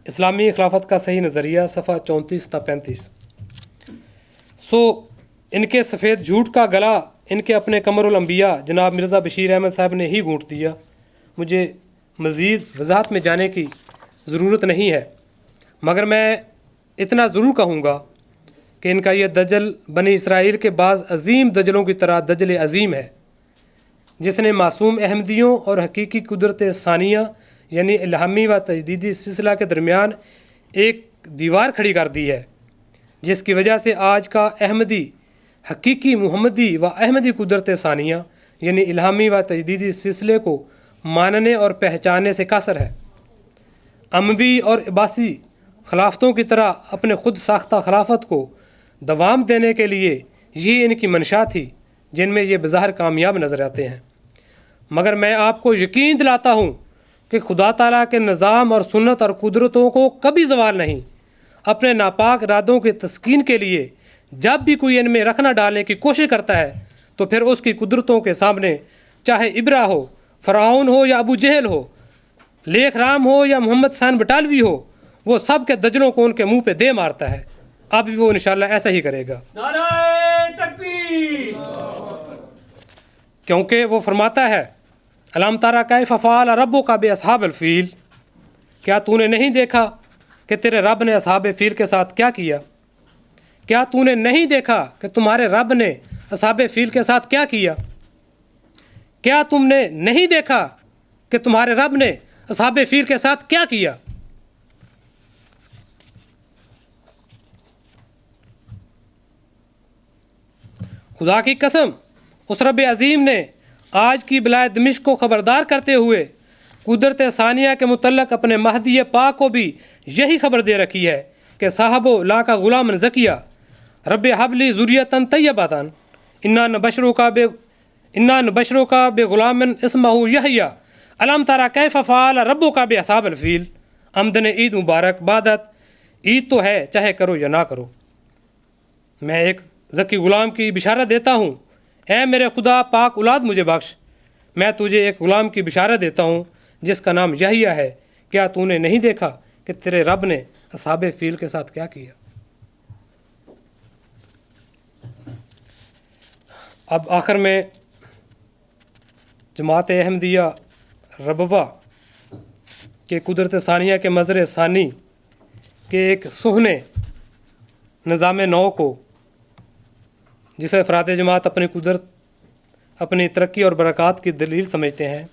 اسلامی خلافت کا صحیح نظریہ، صفحہ 34 تا 35۔ سو ان کے سفید جھوٹ کا گلا ان کے اپنے قمر الانبیاء جناب مرزا بشیر احمد صاحب نے ہی گھونٹ دیا۔ مجھے مزید وضاحت میں جانے کی ضرورت نہیں ہے، مگر میں اتنا ضرور کہوں گا کہ ان کا یہ دجل بنی اسرائیل کے بعض عظیم دجلوں کی طرح دجل عظیم ہے، جس نے معصوم احمدیوں اور حقیقی قدرت ثانیہ یعنی الہامی و تجدیدی سلسلہ کے درمیان ایک دیوار کھڑی کر دی ہے، جس کی وجہ سے آج کا احمدی حقیقی محمدی و احمدی قدرت ثانیہ یعنی الہامی و تجدیدی سلسلے کو ماننے اور پہچاننے سے قاصر ہے۔ اموی اور عباسی خلافتوں کی طرح اپنے خود ساختہ خلافت کو دوام دینے کے لیے یہ ان کی منشا تھی، جن میں یہ بظاہر کامیاب نظر آتے ہیں۔ مگر میں آپ کو یقین دلاتا ہوں کہ خدا تعالیٰ کے نظام اور سنت اور قدرتوں کو کبھی زوال نہیں۔ اپنے ناپاک ارادوں کی تسکین کے لیے جب بھی کوئی ان میں رکھنا ڈالنے کی کوشش کرتا ہے تو پھر اس کی قدرتوں کے سامنے چاہے ابرا ہو، فرعون ہو یا ابو جہل ہو، لیخ رام ہو یا محمد حسین بٹالوی ہو، وہ سب کے دجلوں کو ان کے منہ پہ دے مارتا ہے۔ اب بھی وہ انشاءاللہ ایسا ہی کرے گا۔ نعرہ تکبیر! کیونکہ وہ فرماتا ہے، الم تری کیف فعل ربک باصحاب الفیل، کیا تو نے نہیں دیکھا کہ تیرے رب نے اصحاب فیل کے ساتھ کیا کیا؟ کیا تو نے نہیں دیکھا کہ تمہارے رب نے اصحاب فیل کے ساتھ کیا کیا؟ کیا تم نے نہیں دیکھا کہ تمہارے رب نے اصحاب فیل کے ساتھ کیا کیا؟ خدا کی قسم، اس رب عظیم نے آج کی بلاد دمشق کو خبردار کرتے ہوئے قدرت ثانیہ کے متعلق اپنے مہدی پاک کو بھی یہی خبر دے رکھی ہے کہ صاحب لا کا غلام زکیہ رب حبلی ذریتاً طیبتاً انا نبشرو کا بے غلام اسمہ یحییٰ الم تری کیف فعل ربک باصحاب الفیل۔ آمدن عید مبارک بعدت عید تو ہے، چاہے کرو یا نہ کرو۔ میں ایک ذکی غلام کی بشارت دیتا ہوں، اے میرے خدا پاک اولاد مجھے بخش، میں تجھے ایک غلام کی بشارت دیتا ہوں جس کا نام یحییٰ ہے۔ کیا تو نے نہیں دیکھا کہ تیرے رب نے اصحاب فیل کے ساتھ کیا کیا؟ اب آخر میں جماعت احمدیہ ربوہ کے قدرت ثانیہ کے مظہر ثانی کے ایک سہنے نظام نو کو، جسے افراد جماعت اپنی قدرت، اپنی ترقی اور برکات کی دلیل سمجھتے ہیں،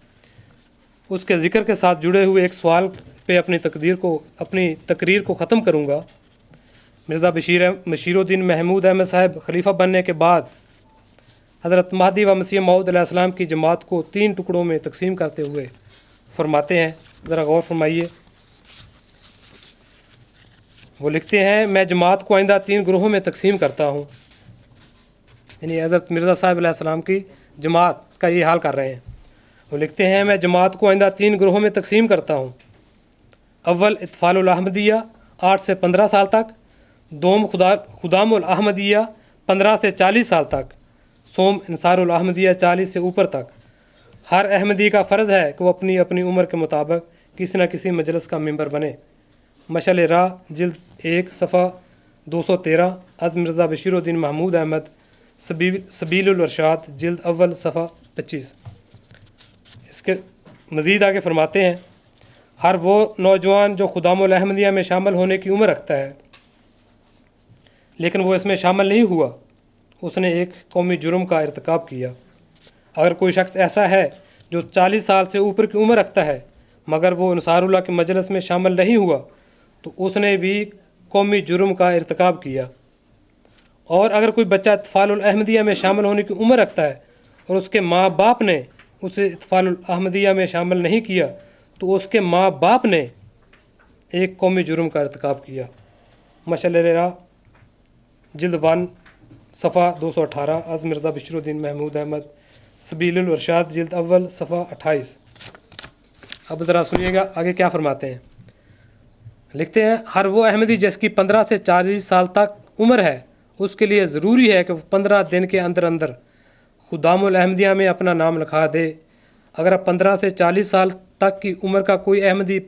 اس کے ذکر کے ساتھ جڑے ہوئے ایک سوال پہ اپنی تقریر کو ختم کروں گا۔ مرزا بشیر الدین محمود احمد صاحب خلیفہ بننے کے بعد حضرت مہدی و مسیح موعود علیہ السلام کی جماعت کو 3 ٹکڑوں میں تقسیم کرتے ہوئے فرماتے ہیں، ذرا غور فرمائیے۔ وہ لکھتے ہیں، میں جماعت کو آئندہ 3 گروہوں میں تقسیم کرتا ہوں، یعنی حضرت مرزا صاحب علیہ السلام کی جماعت کا یہ حال کر رہے ہیں۔ وہ لکھتے ہیں، میں جماعت کو آئندہ 3 گروہوں میں تقسیم کرتا ہوں۔ اول اطفال الاحمدیہ 8 سے 15 سال تک، دوم خدام الاحمدیہ 15 سے 40 سال تک، سوم انصار الاحمدیہ 40 سے اوپر تک۔ ہر احمدی کا فرض ہے کہ وہ اپنی اپنی عمر کے مطابق کسی نہ کسی مجلس کا ممبر بنے۔ مشعل راہ جلد 1 صفحہ 213، از مرزا بشیر الدین محمود احمد، سبیل الارشاد جلد اول صفحہ 25۔ اس کے مزید آگے فرماتے ہیں، ہر وہ نوجوان جو خدام الاحمدیہ میں شامل ہونے کی عمر رکھتا ہے لیکن وہ اس میں شامل نہیں ہوا، اس نے ایک قومی جرم کا ارتکاب کیا۔ اگر کوئی شخص ایسا ہے جو 40 سال سے اوپر کی عمر رکھتا ہے مگر وہ انصار اللہ کے مجلس میں شامل نہیں ہوا تو اس نے بھی قومی جرم کا ارتکاب کیا۔ اور اگر کوئی بچہ اطفال الاحمدیہ میں شامل ہونے کی عمر رکھتا ہے اور اس کے ماں باپ نے اسے اطفال الاحمدیہ میں شامل نہیں کیا تو اس کے ماں باپ نے ایک قومی جرم کا ارتکاب کیا۔ مشعل راہ جلد 1 صفحہ 218، از مرزا بشیر الدین محمود احمد، سبیل الارشاد جلد اول صفحہ 28۔ اب ذرا سنیے گا آگے کیا فرماتے ہیں۔ لکھتے ہیں، ہر وہ احمدی جس کی 15 سے 40 سال تک عمر ہے اس کے لیے ضروری ہے کہ وہ 15 دن کے اندر اندر خدام الاحمدیہ میں اپنا نام لکھا دے۔ اگر 15 سے 40 سال تک کی عمر کا کوئی احمدی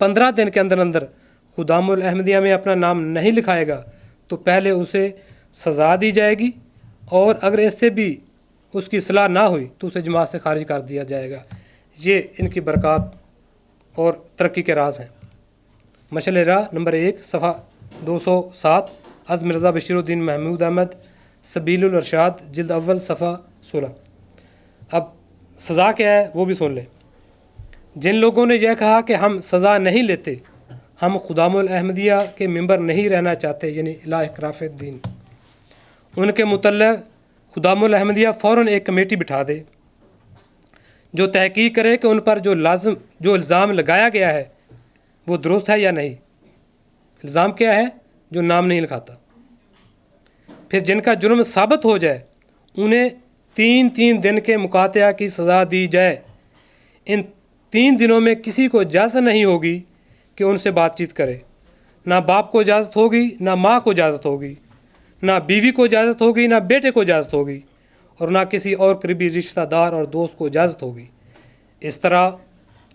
15 دن کے اندر اندر خدام الاحمدیہ میں اپنا نام نہیں لکھائے گا تو پہلے اسے سزا دی جائے گی، اور اگر اس سے بھی اس کی اصلاح نہ ہوئی تو اسے جماعت سے خارج کر دیا جائے گا۔ یہ ان کی برکات اور ترقی کے راز ہیں۔ مشعل راہ نمبر 1 صفحہ 207، از مرزا بشیر الدین محمود احمد، سبیل الارشاد جلد اول صفحہ 16۔ اب سزا کیا ہے وہ بھی سن لیں۔ جن لوگوں نے یہ کہا کہ ہم سزا نہیں لیتے، ہم خدام الاحمدیہ کے ممبر نہیں رہنا چاہتے، یعنی الی اکراف الدین، ان کے متعلق خدام الاحمدیہ فوراً ایک کمیٹی بٹھا دے جو تحقیق کرے کہ ان پر جو الزام لگایا گیا ہے وہ درست ہے یا نہیں۔ الزام کیا ہے؟ جو نام نہیں لکھاتا۔ پھر جن کا جرم ثابت ہو جائے انہیں 3 دن کے مقاطعہ کی سزا دی جائے۔ ان 3 دنوں میں کسی کو اجازت نہیں ہوگی کہ ان سے بات چیت کرے، نہ باپ کو اجازت ہوگی، نہ ماں کو اجازت ہوگی، نہ بیوی کو اجازت ہوگی، نہ بیٹے کو اجازت ہوگی، اور نہ کسی اور قریبی رشتہ دار اور دوست کو اجازت ہوگی۔ اس طرح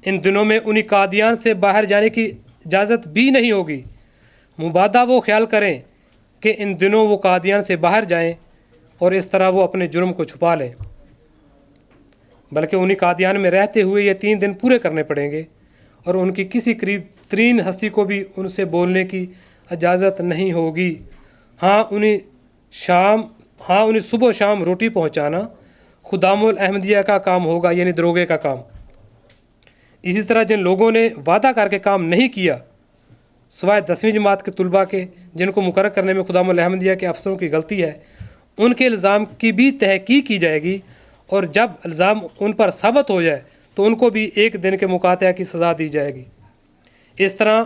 ان دنوں میں انہیں قادیان سے باہر جانے کی اجازت بھی نہیں ہوگی۔ مبادہ وہ خیال کریں کہ ان دنوں وہ قادیان سے باہر جائیں اور اس طرح وہ اپنے جرم کو چھپا لیں، بلکہ انہیں قادیان میں رہتے ہوئے یہ 3 دن پورے کرنے پڑیں گے، اور ان کی کسی قریب ترین ہستی کو بھی ان سے بولنے کی اجازت نہیں ہوگی۔ ہاں انہیں صبح و شام روٹی پہنچانا خدام الاحمدیہ کا کام ہوگا، یعنی دروگے کا کام۔ اسی طرح جن لوگوں نے وعدہ کر کے کام نہیں کیا، سوائے 10ویں جماعت کے طلباء کے جن کو مقرر کرنے میں خدام الاحمدیہ کے افسروں کی غلطی ہے، ان کے الزام کی بھی تحقیق کی جائے گی، اور جب الزام ان پر ثابت ہو جائے تو ان کو بھی 1 دن کے مقاطعہ کی سزا دی جائے گی۔ اس طرح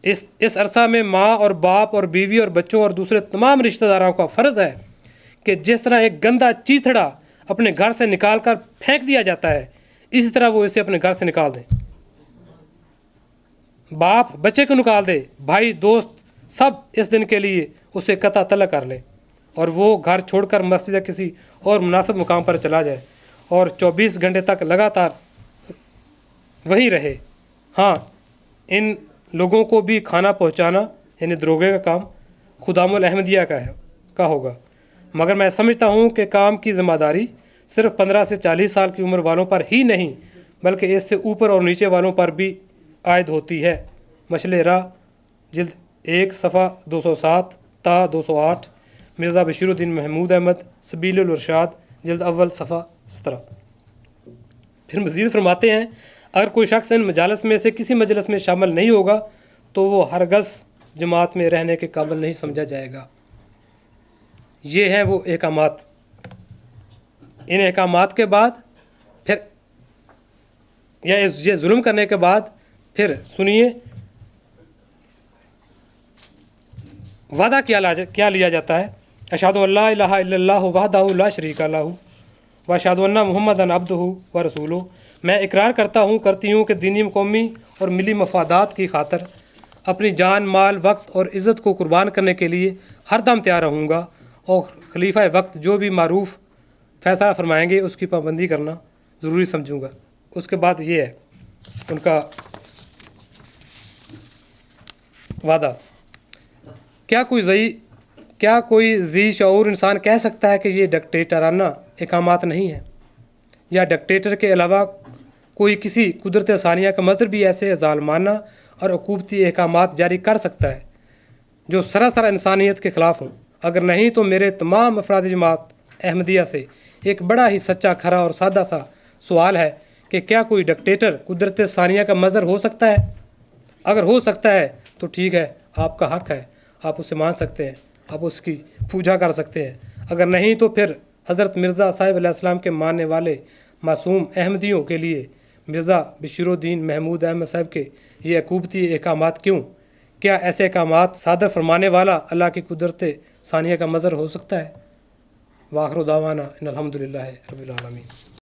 اس عرصہ میں ماں اور باپ اور بیوی اور بچوں اور دوسرے تمام رشتہ داروں کا فرض ہے کہ جس طرح ایک گندا چیتھڑا اپنے گھر سے نکال کر پھینک دیا جاتا ہے، اسی طرح وہ اسے اپنے گھر سے نکال دیں۔ باپ بچے کو نکال دے، بھائی دوست سب اس دن کے لیے اسے قطع طلق کر لیں، اور وہ گھر چھوڑ کر مسجد یا کسی اور مناسب مقام پر چلا جائے اور 24 گھنٹے تک لگاتار وہیں رہے۔ ہاں ان لوگوں کو بھی کھانا پہنچانا، یعنی دروگے کا کام خدام الاحمدیہ کا ہوگا، مگر میں سمجھتا ہوں کہ کام کی ذمہ داری صرف 15 سے 40 سال کی عمر والوں پر ہی نہیں بلکہ اس سے اوپر اور نیچے والوں پر بھی عائد ہوتی ہے۔ مشعل راہ جلد 1 صفحہ 207 تا 208، مرزا بشیر الدین محمود احمد، سبیل الارشاد جلد اول صفحہ 17۔ پھر مزید فرماتے ہیں، اگر کوئی شخص ان مجالس میں سے کسی مجلس میں شامل نہیں ہوگا تو وہ ہرگز جماعت میں رہنے کے قابل نہیں سمجھا جائے گا۔ یہ ہیں وہ احکامات۔ ان احکامات کے بعد پھر یہ ظلم کرنے کے بعد پھر سنیے وعدہ کیا لیا جاتا ہے۔ اشہد ان لا الہ الا اللہ وحدہ لا شریک لہ واشہد ان محمدًا عبدہ ورسولہ، میں اقرار کرتی ہوں کہ دینی، قومی اور ملی مفادات کی خاطر اپنی جان، مال، وقت اور عزت کو قربان کرنے کے لیے ہر دم تیار رہوں گا، اور خلیفہ وقت جو بھی معروف فیصلہ فرمائیں گے اس کی پابندی کرنا ضروری سمجھوں گا۔ اس کے بعد یہ ہے ان کا وعدہ۔ کیا کوئی ذی شعور انسان کہہ سکتا ہے کہ یہ ڈکٹیٹرانہ احکامات نہیں ہیں، یا ڈکٹیٹر کے علاوہ کوئی کسی قدرت ثانیہ کا مظہر بھی ایسے ظالمانہ اور عقوبتی احکامات جاری کر سکتا ہے؟ جو سراسر انسانیت کے خلاف ہوں، اگر نہیں تو میرے تمام افراد جماعت احمدیہ سے ایک بڑا ہی سچا کھرا اور سادہ سا سوال ہے کہ کیا کوئی ڈکٹیٹر قدرت ثانیہ کا مظہر ہو سکتا ہے؟ اگر ہو سکتا ہے تو ٹھیک ہے، آپ کا حق ہے، آپ اسے مان سکتے ہیں، آپ اس کی پوجا کر سکتے ہیں۔ اگر نہیں تو پھر حضرت مرزا صاحب علیہ السلام کے ماننے والے معصوم احمدیوں کے لیے مرزا بشیر الدین محمود احمد صاحب کے یہ حکومتی احکامات کیوں؟ کیا ایسے احکامات صادر فرمانے والا اللہ کی قدرت ثانیہ کا مظہر ہو سکتا ہے؟ وآخر دعوانا ان الحمدللہ رب العالمین۔